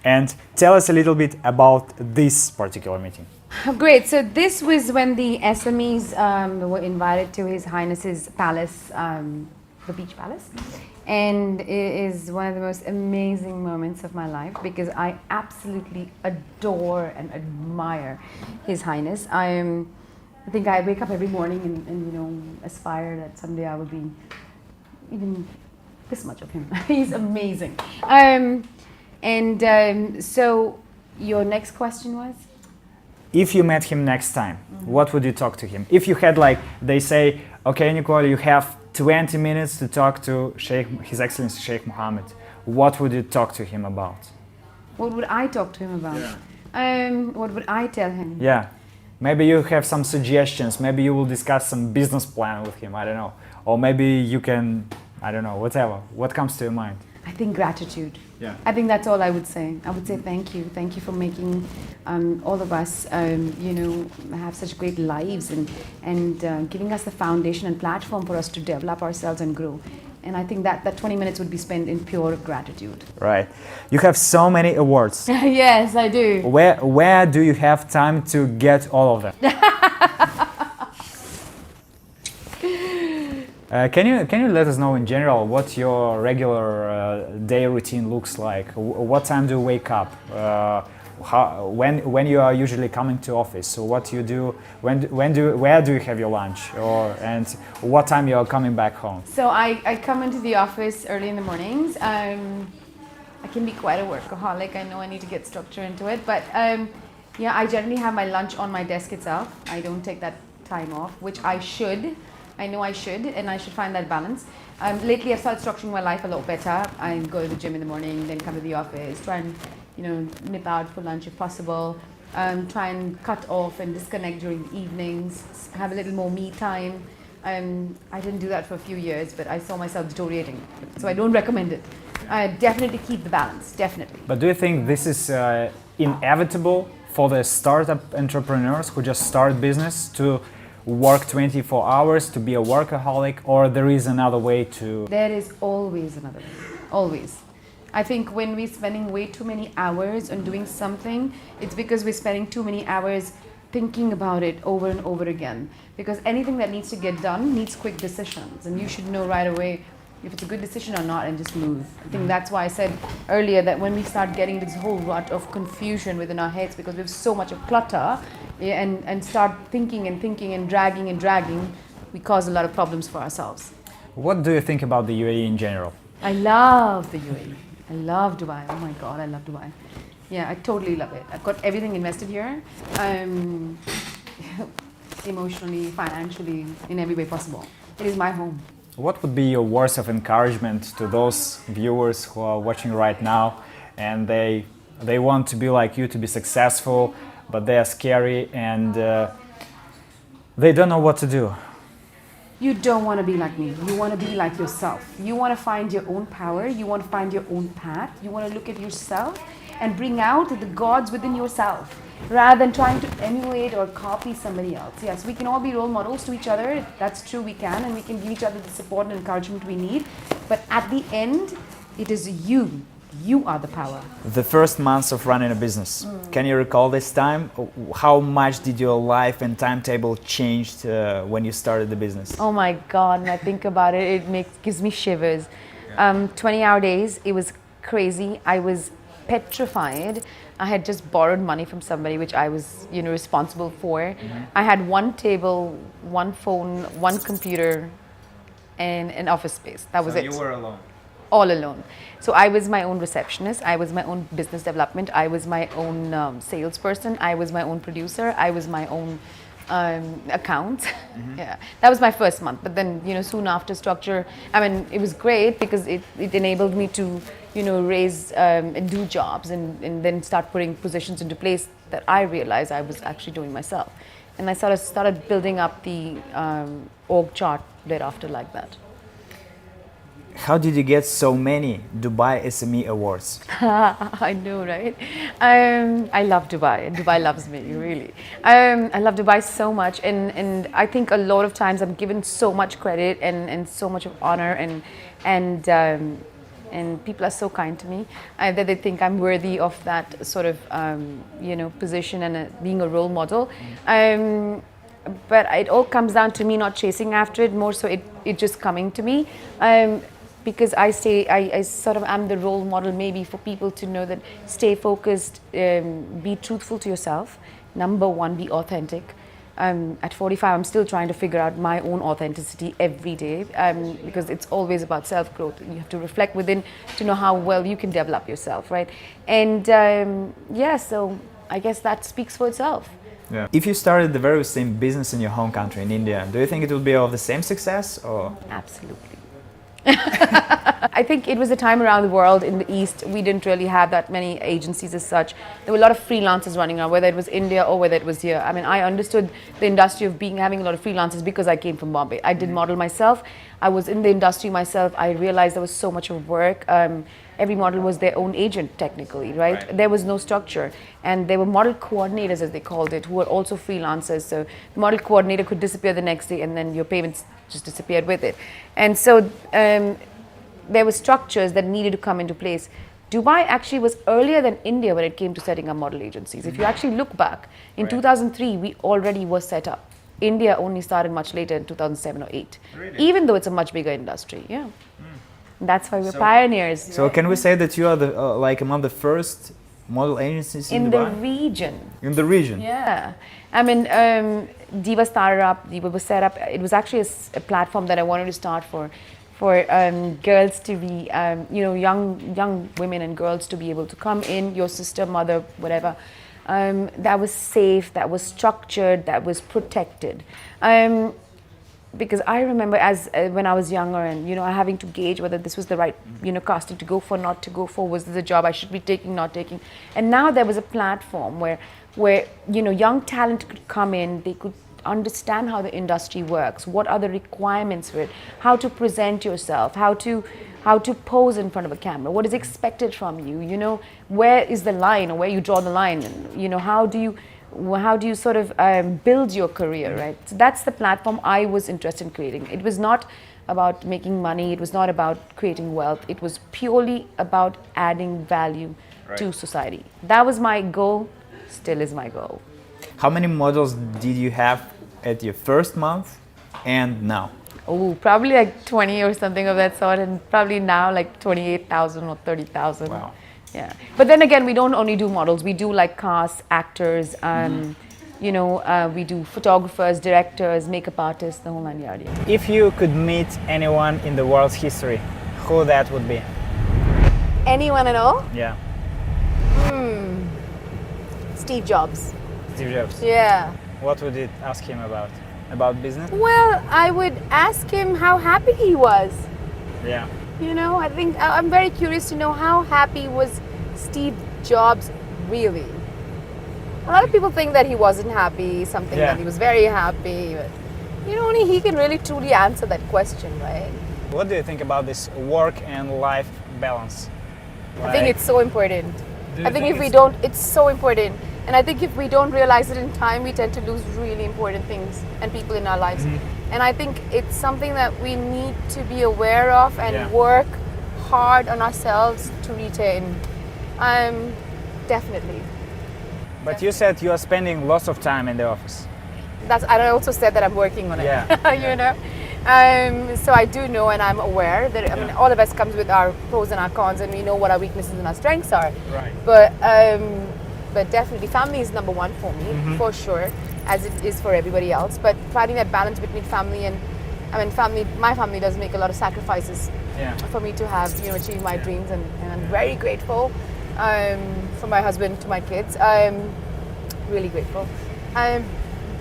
And tell us a little bit about this particular meeting. Great. So this was when the SMEs were invited to His Highness's palace, the Beach Palace. And it is one of the most amazing moments of my life because I absolutely adore and admire His Highness. I think I wake up every morning and aspire that someday I will be even this much of him. He's amazing. So your next question was? If you met him next time, what would you talk to him? If you had they say, okay, Nicole, you have 20 minutes to talk to His Excellency Sheikh Mohammed, what would you talk to him about? What would I talk to him about? What would I tell him? Yeah. Maybe you have some suggestions. Maybe you will discuss some business plan with him. I don't know. Or maybe you can, I don't know, whatever. What comes to your mind? I think gratitude. Yeah. I think that's all I would say. I would say thank you. Thank you for making all of us, have such great lives and giving us the foundation and platform for us to develop ourselves and grow. And I think that 20 minutes would be spent in pure gratitude. Right. You have so many awards. Yes, I do. Where do you have time to get all of them? Can you let us know in general what your regular day routine looks like? What time do you wake up? When you are usually coming to office? So what you do? Where do you have your lunch? And what time you are coming back home? So I come into the office early in the mornings. I can be quite a workaholic. I know I need to get structure into it, but I generally have my lunch on my desk itself. I don't take that time off, which I should. I know I should, and I should find that balance. Lately, I've started structuring my life a lot better. I go to the gym in the morning, then come to the office, try and nip out for lunch if possible. Try and cut off and disconnect during the evenings. Have a little more me time. I didn't do that for a few years, but I saw myself deteriorating, so I don't recommend it. Definitely keep the balance, definitely. But do you think this is inevitable for the startup entrepreneurs who just start business to work 24 hours, to be a workaholic, or there is another way to... There is always another way, always. I think when we're spending way too many hours on doing something, it's because we're spending too many hours thinking about it over and over again. Because anything that needs to get done needs quick decisions, and you should know right away if it's a good decision or not and just move. I think that's why I said earlier that when we start getting this whole rut of confusion within our heads because we have so much of clutter and start thinking and dragging, we cause a lot of problems for ourselves. What do you think about the UAE in general? I love the UAE. I love Dubai. Oh my God, I love Dubai. Yeah, I totally love it. I've got everything invested here. Emotionally, financially, in every way possible. It is my home. What would be your words of encouragement to those viewers who are watching right now and they want to be like you, to be successful, but they are scary and they don't know what to do? You don't want to be like me. You want to be like yourself. You want to find your own power. You want to find your own path. You want to look at yourself and bring out the gods within yourself, rather than trying to emulate or copy somebody else. Yes, we can all be role models to each other. That's true, we can, and we can give each other the support and encouragement we need. But at the end, it is you. You are the power. The first months of running a business. Can you recall this time? How much did your life and timetable changed when you started the business? Oh my God, when I think about it, gives me shivers. 20-hour days, it was crazy. I was petrified. I had just borrowed money from somebody, which I was, responsible for. I had one table, one phone, one computer, and an office space. That was it. You were alone? All alone. So I was my own receptionist. I was my own business development. I was my own salesperson. I was my own producer. I was my own account. Yeah, that was my first month. But then, soon after structure, it was great because it enabled me to, raise and do jobs and then start putting positions into place that I realized I was actually doing myself. And I sort of started building up the org chart thereafter like that. How did you get so many Dubai SME awards? I know, right? I love Dubai, and Dubai loves me, really. I love Dubai so much, and I think a lot of times I'm given so much credit and so much of honor, and people are so kind to me that they think I'm worthy of that sort of, position and being a role model. But it all comes down to me not chasing after it, more so it just coming to me. Because I sort of am the role model maybe for people to know that stay focused, be truthful to yourself. Number one, be authentic. At 45, I'm still trying to figure out my own authenticity every day because it's always about self-growth. You have to reflect within to know how well you can develop yourself, right? And so I guess that speaks for itself. Yeah. If you started the very same business in your home country, in India, do you think it would be of the same success? Or? Absolutely. I think it was a time around the world in the East, we didn't really have that many agencies as such. There were a lot of freelancers running around, whether it was India or whether it was here. I understood the industry of having a lot of freelancers because I came from Bombay. I did model myself. I was in the industry myself. I realized there was so much of work. Every model was their own agent technically, right? There was no structure. And there were model coordinators, as they called it, who were also freelancers. So the model coordinator could disappear the next day and then your payments just disappeared with it. And so there were structures that needed to come into place. Dubai actually was earlier than India when it came to setting up model agencies. If you actually look back, in 2003, we already were set up. India only started much later in 2007 or 8, even though it's a much bigger industry. Yeah, that's why we're pioneers. So can we say that you are like among the first model agencies in Dubai? The region. In the region. Yeah, Diva started up. Diva was set up. It was actually a platform that I wanted to start for girls to be, young women and girls to be able to come in, your sister, mother, whatever. That was safe, that was structured, that was protected. Because I remember when I was younger and, having to gauge whether this was the right, casting to go for, not to go for, was this a job I should be taking, not taking. And now there was a platform where young talent could come in, they could understand how the industry works, what are the requirements for it, how to present yourself, how to pose in front of a camera, what is expected from you, where is the line or where you draw the line, and how do you sort of build your career, right? So that's the platform I was interested in creating. It was not about making money, it was not about creating wealth, it was purely about adding value to society. That was my goal, still is my goal. How many models did you have at your first month and now? Oh, probably like 20 or something of that sort, and probably now like 28,000 or 30,000. Wow. Yeah. But then again, we don't only do models. We do like casts, actors, we do photographers, directors, makeup artists, the whole 9 yards. If you could meet anyone in the world's history, who that would be? Anyone at all? Yeah. Steve Jobs. Steve Jobs. Yeah. What would you ask him about? About business? Well, I would ask him how happy he was. Yeah. I think I'm very curious to know how happy was Steve Jobs really. A lot of people think that he wasn't happy, that he was very happy. But, only he can really truly answer that question, right? What do you think about this work and life balance? I think it's so important. I think if we don't, it's so important. And I think if we don't realize it in time, we tend to lose really important things and people in our lives. And I think it's something that we need to be aware of and work hard on ourselves to retain. Definitely. But you said you are spending lots of time in the office. And I also said that I'm working on it. Yeah. You know. So I do know, and I'm aware that I mean all of us comes with our pros and our cons, and we know what our weaknesses and our strengths are. Right. But definitely family is number one for me, for sure, as it is for everybody else. But finding that balance between family and my family does make a lot of sacrifices for me to have achieve my dreams, and I'm very grateful for my husband, to my kids. I'm really grateful.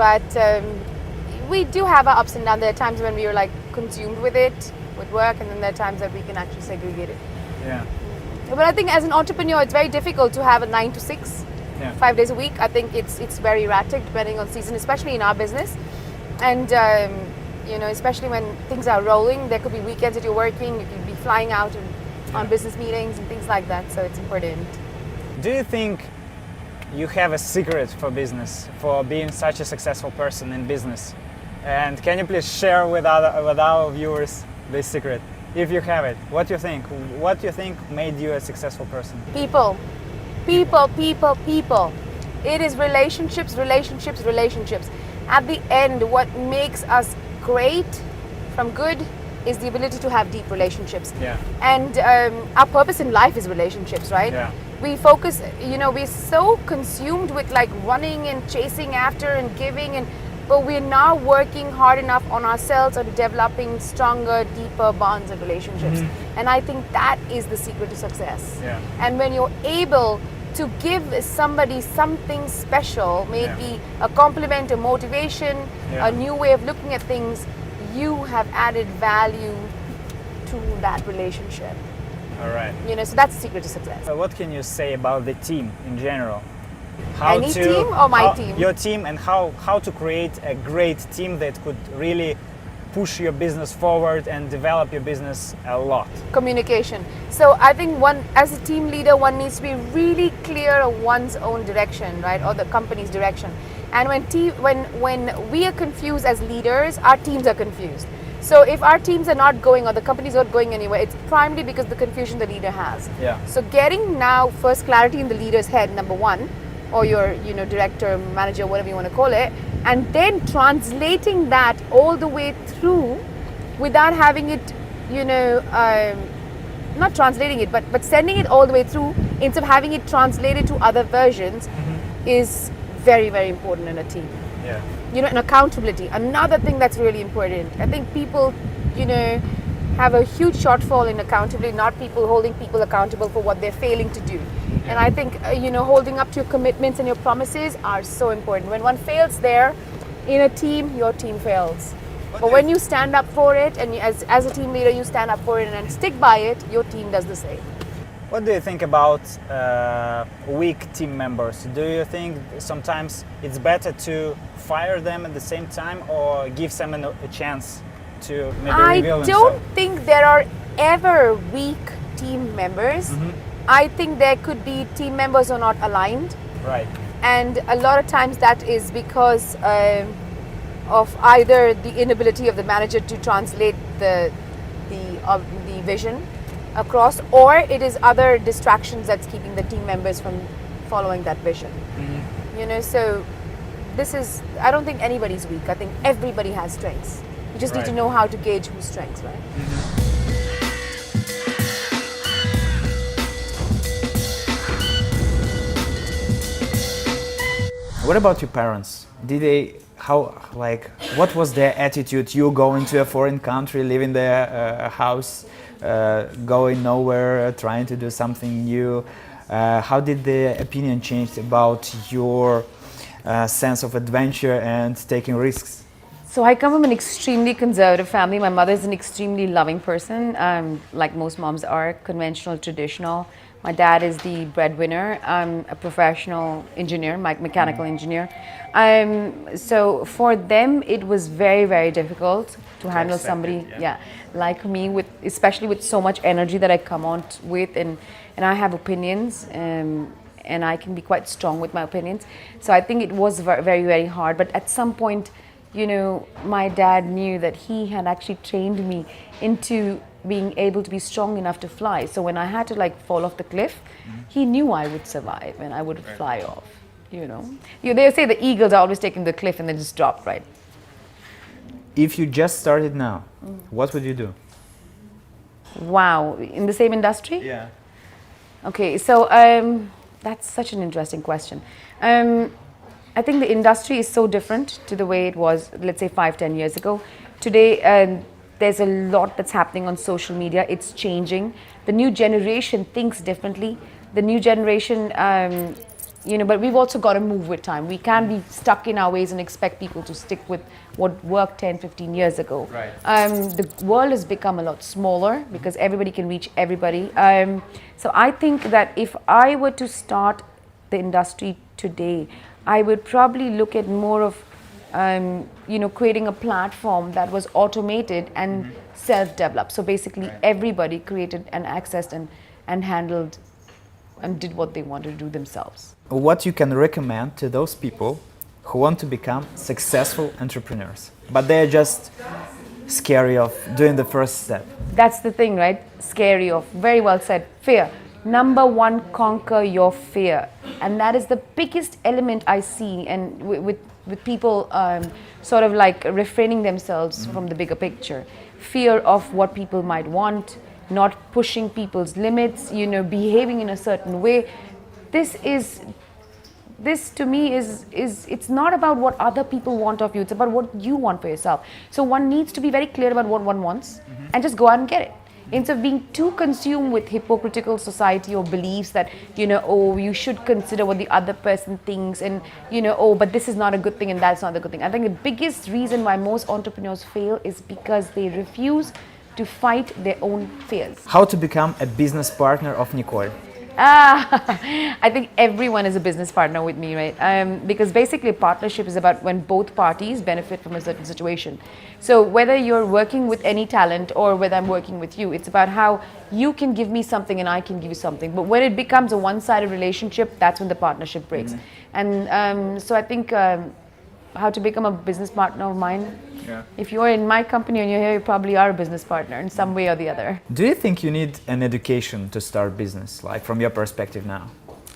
But we do have our ups and downs. There are times when we are like consumed with it, with work, and then there are times that we can actually segregate it. Yeah. But I think as an entrepreneur, it's very difficult to have a 9 to 6, 5 days a week. I think it's very erratic depending on season, especially in our business. And especially when things are rolling, there could be weekends that you're working, you could be flying out on business meetings and things like that. So it's important. Do you think you have a secret for business, for being such a successful person in business? And can you please share with our viewers this secret, if you have it? What do you think? What do you think made you a successful person? People. It is relationships. At the end, what makes us great from good is the ability to have deep relationships. Yeah. And our purpose in life is relationships, right? Yeah. We focus, we're so consumed with like running and chasing after and giving, but we're not working hard enough on ourselves, on developing stronger, deeper bonds and relationships. And I think that is the secret to success. Yeah. And when you're able to give somebody something special, maybe a compliment, a motivation, a new way of looking at things, you have added value to that relationship. All right. So that's the secret to success. What can you say about the team in general? Team or my team? Your team, and how to create a great team that could really push your business forward and develop your business a lot. Communication. So I think as a team leader, one needs to be really clear of one's own direction, right, or the company's direction. And when we are confused as leaders, our teams are confused. So if our teams are not going, or the company's not going anywhere, it's primarily because the confusion the leader has. Yeah. So getting now first clarity in the leader's head, number one, or your director, manager, whatever you want to call it, and then translating that all the way through without having it, not translating it, but sending it all the way through instead of having it translated to other versions is very, very important in a team. Yeah. And accountability, another thing that's really important. I think people, have a huge shortfall in accountability, not people holding people accountable for what they're failing to do. And I think, holding up to your commitments and your promises are so important. When one fails there, in a team, your team fails. But when you stand up for it, and as a team leader, you stand up for it and stick by it, your team does the same. What do you think about weak team members? Do you think sometimes it's better to fire them at the same time, or give them a chance to maybe reveal themselves? I don't think there are ever weak team members. I think there could be team members who are not aligned. Right. And a lot of times that is because of either the inability of the manager to translate the vision across, or it is other distractions that's keeping the team members from following that vision. So I don't think anybody's weak. I think everybody has strengths. You just need to know how to gauge whose strengths, right? What about your parents? What was their attitude? You going to a foreign country, leaving their house, going nowhere, trying to do something new. How did the opinion change about your sense of adventure and taking risks? So I come from an extremely conservative family. My mother is an extremely loving person, like most moms are, conventional, traditional. My dad is the breadwinner. I'm a professional engineer, mechanical engineer. So for them, it was very, very difficult to handle somebody, like me, especially with so much energy that I come on with, and I have opinions, and I can be quite strong with my opinions. So I think it was very, very, very hard. But at some point, my dad knew that he had actually trained me into being able to be strong enough to fly. So when I had to like fall off the cliff, he knew I would survive and I would fly off, you know. They say the eagles are always taking the cliff and then just drop, right? If you just started now, what would you do? Wow, in the same industry? Yeah. Okay, so that's such an interesting question. I think the industry is so different to the way it was, let's say 5-10 years ago. Today, there's a lot that's happening on social media. It's changing. The new generation thinks differently. The new generation, but we've also got to move with time. We can't be stuck in our ways and expect people to stick with what worked 10-15 years ago. Right. The world has become a lot smaller because everybody can reach everybody. So I think that if I were to start the industry today, I would probably look at more of creating a platform that was automated and self-developed. So basically everybody created and accessed and handled and did what they wanted to do themselves. What you can recommend to those people who want to become successful entrepreneurs, but they're just scary of doing the first step? That's the thing, right? Scary of, very well said, fear. Number one, conquer your fear. And that is the biggest element I see, and with people sort of like refraining themselves from the bigger picture. Fear of what people might want, not pushing people's limits, behaving in a certain way. This to me is it's not about what other people want of you, it's about what you want for yourself. So one needs to be very clear about what one wants and just go out and get it. Instead of being too consumed with hypocritical society or beliefs that, you should consider what the other person thinks and, but this is not a good thing and that's not a good thing. I think the biggest reason why most entrepreneurs fail is because they refuse to fight their own fears. How to become a business partner of Nicole? I think everyone is a business partner with me, right? Because basically a partnership is about when both parties benefit from a certain situation. So whether you're working with any talent or whether I'm working with you, it's about how you can give me something and I can give you something. But when it becomes a one-sided relationship, that's when the partnership breaks. And so I think how to become a business partner of mine. Yeah. If you're in my company and you're here, you probably are a business partner in some way or the other. Do you think you need an education to start business, like from your perspective now?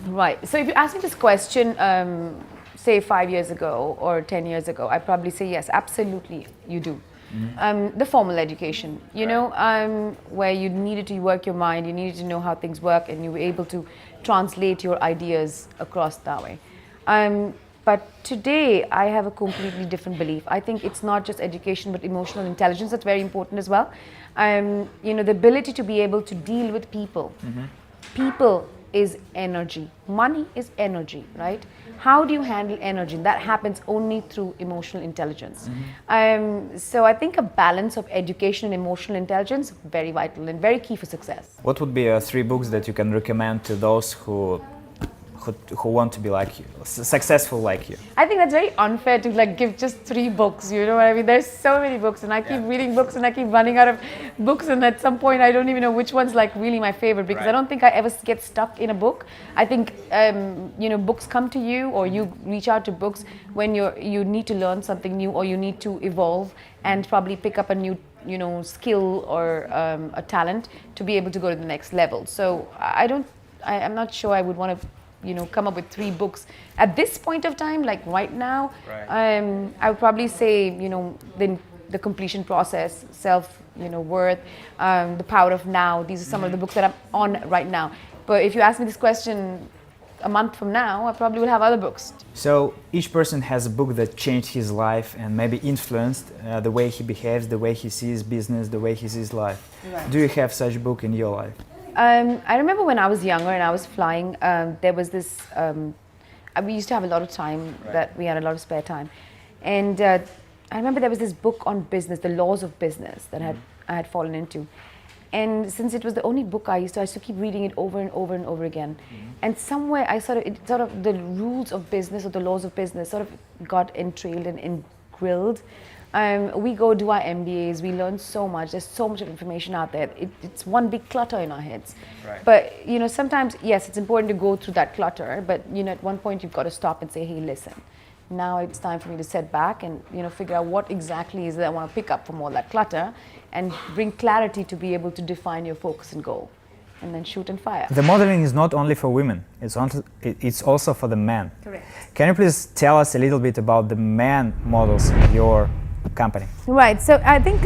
Right. So if you ask me this question, say 5 years ago or 10 years ago, I'd probably say yes, absolutely, you do. The formal education, where you needed to work your mind, you needed to know how things work, and you were able to translate your ideas across that way. But today, I have a completely different belief. I think it's not just education, but emotional intelligence that's very important as well. The ability to be able to deal with people. People is energy. Money is energy, right? How do you handle energy? That happens only through emotional intelligence. So I think a balance of education and emotional intelligence, very vital and very key for success. What would be 3 books that you can recommend to those who want to be like you, successful like you? I think that's very unfair to like give just 3 books, you know what I mean? There's so many books and I keep reading books and I keep running out of books, and at some point I don't even know which one's like really my favorite, because I don't think I ever get stuck in a book. I think books come to you, or you reach out to books when you need to learn something new, or you need to evolve and probably pick up a new skill or a talent to be able to go to the next level. So I'm not sure I would want to come up with 3 books at this point of time, like right now. I would probably say the completion process, self worth, the power of now. These are some of the books that I'm on right now. But if you ask me this question a month from now, I probably will have other books. So each person has a book that changed his life and maybe influenced the way he behaves, the way he sees business, the way he sees life. Do you have such a book in your life? I remember when I was younger and I was flying, there was this, we used to have a lot of time, that we had a lot of spare time. And I remember there was this book on business, the laws of business, that I had fallen into. And since it was the only book I used to keep reading it over and over and over again. And somewhere the rules of business or the laws of business sort of got entrailed and grilled. We go do our MBAs, we learn so much, there's so much information out there. It's one big clutter in our heads. But sometimes, yes, it's important to go through that clutter, but at one point you've got to stop and say, hey, listen, Now it's time for me to sit back and figure out what exactly is it I want to pick up from all that clutter and bring clarity to be able to define your focus and goal, and then shoot and fire. The modeling is not only for women, it's also for the men. Correct. Can you please tell us a little bit about the men models in your company? Right, so I think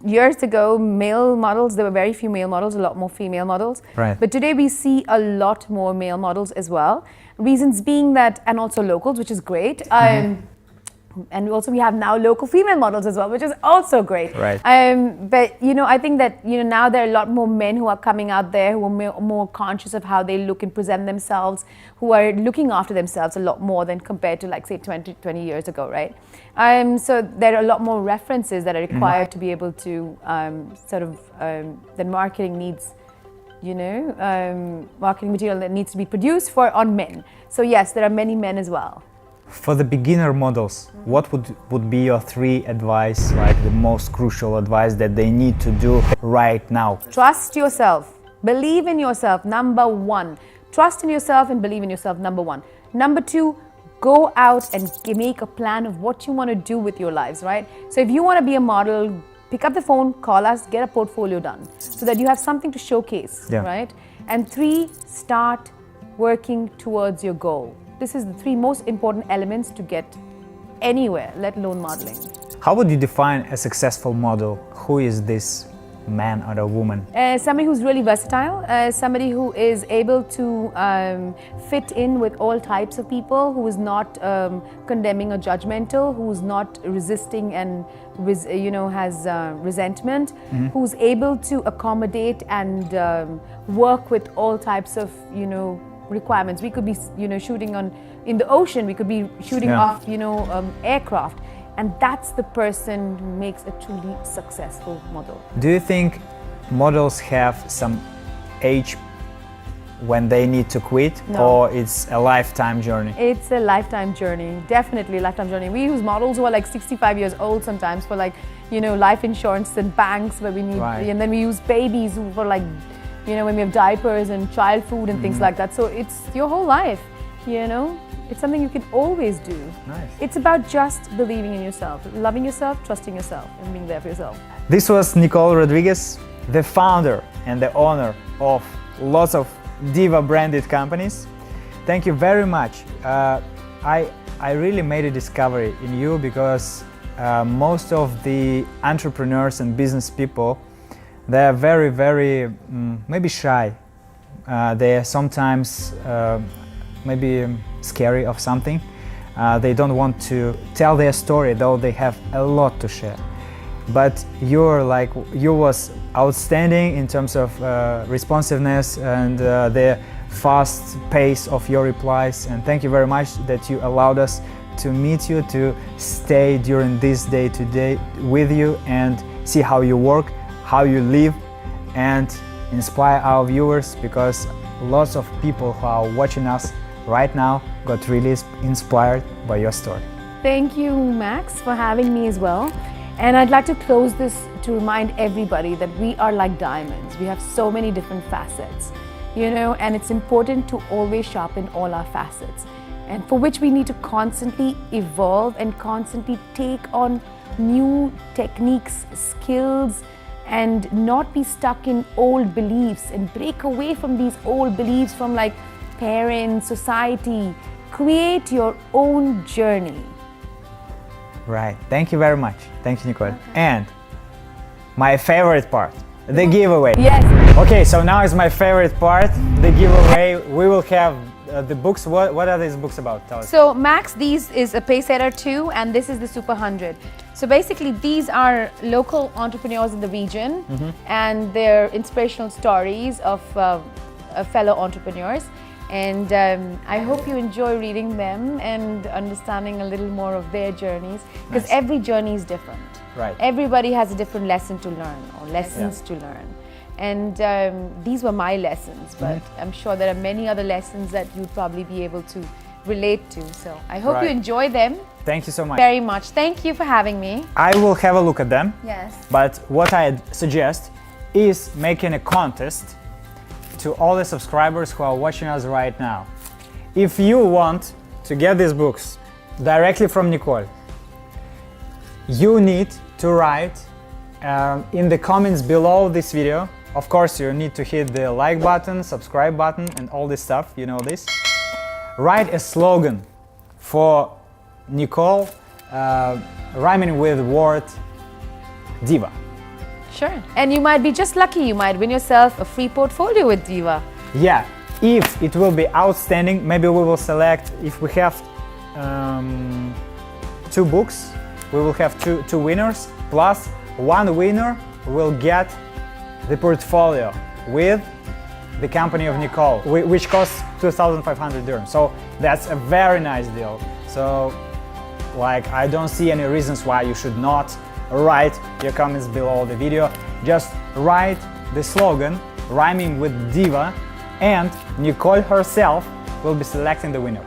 years ago, male models, there were very few male models, a lot more female models. Right. But today we see a lot more male models as well. Reasons being that, and also locals, which is great. And also we have now local female models as well, which is also great. Right. But I think that now there are a lot more men who are coming out there who are more conscious of how they look and present themselves, who are looking after themselves a lot more than compared to like say 20 years ago, right? So there are a lot more references that are required to be able to that marketing needs, marketing material that needs to be produced on men. So yes, there are many men as well. For the beginner models, what would be your 3 advice, like the most crucial advice that they need to do right now? Trust yourself. Believe in yourself, number 1. Trust in yourself and believe in yourself, number 1. Number 2, go out and make a plan of what you want to do with your lives, right? So if you want to be a model, pick up the phone, call us, get a portfolio done so that you have something to showcase, right? And 3, start working towards your goal. This is the 3 most important elements to get anywhere, let alone modeling. How would you define a successful model? Who is this man or a woman? Somebody who's really versatile, somebody who is able to fit in with all types of people, who is not condemning or judgmental, who's not resisting and has resentment, who's able to accommodate and work with all types of requirements. We could be shooting in the ocean, we could be shooting off aircraft, and that's the person who makes a truly successful model. Do you think models have some age when they need to quit? No. Or it's a lifetime journey? It's a lifetime journey, definitely a lifetime journey. We use models who are like 65 years old sometimes for like life insurance and banks where we need, and then we use babies who for like when we have diapers and child food and things like that. So it's your whole life, It's something you can always do. Nice. It's about just believing in yourself, loving yourself, trusting yourself, and being there for yourself. This was Nicole Rodriguez, the founder and the owner of lots of Diva branded companies. Thank you very much. I really made a discovery in you because most of the entrepreneurs and business people, they are very, very maybe shy. They are sometimes maybe scary of something. They don't want to tell their story, though they have a lot to share. But you was outstanding in terms of responsiveness and the fast pace of your replies. And thank you very much that you allowed us to meet you, to stay during this day today with you and see how you work, how you live, and inspire our viewers, because lots of people who are watching us right now got really inspired by your story. Thank you, Max, for having me as well. And I'd like to close this to remind everybody that we are like diamonds. We have so many different facets, and it's important to always sharpen all our facets, and for which we need to constantly evolve and constantly take on new techniques, skills, and not be stuck in old beliefs and break away from these old beliefs from like parents, society. Create your own journey. Right. Thank you very much. Thank you, Nicole. And my favorite part, the giveaway. Yes. Okay, so now is my favorite part, the giveaway. We will have the books. What are these books about? Tell us. So Max, these is a Pacesetter 2 and this is the Super 100. So basically these are local entrepreneurs in the region and their inspirational stories of fellow entrepreneurs. And I hope you enjoy reading them and understanding a little more of their journeys, because every journey is different. Right. Everybody has a different lesson to learn or lessons to learn. And these were my lessons, but I'm sure there are many other lessons that you'd probably be able to relate to. So I hope you enjoy them. Thank you so much. Very much. Thank you for having me. I will have a look at them. Yes. But what I suggest is making a contest to all the subscribers who are watching us right now. If you want to get these books directly from Nicole. You need to write in the comments below this video. Of course, you need to hit the like button, subscribe button, and all this stuff, you know this. Write a slogan for Nicole, rhyming with word Diva. Sure. And you might be just lucky, you might win yourself a free portfolio with Diva. Yeah, if it will be outstanding, maybe we will select, if we have 2 books, we will have two winners, plus one winner will get the portfolio with the company of Nicole, which costs 2,500 dirhams. So that's a very nice deal. So like, I don't see any reasons why you should not write your comments below the video. Just write the slogan rhyming with Diva, and Nicole herself will be selecting the winner.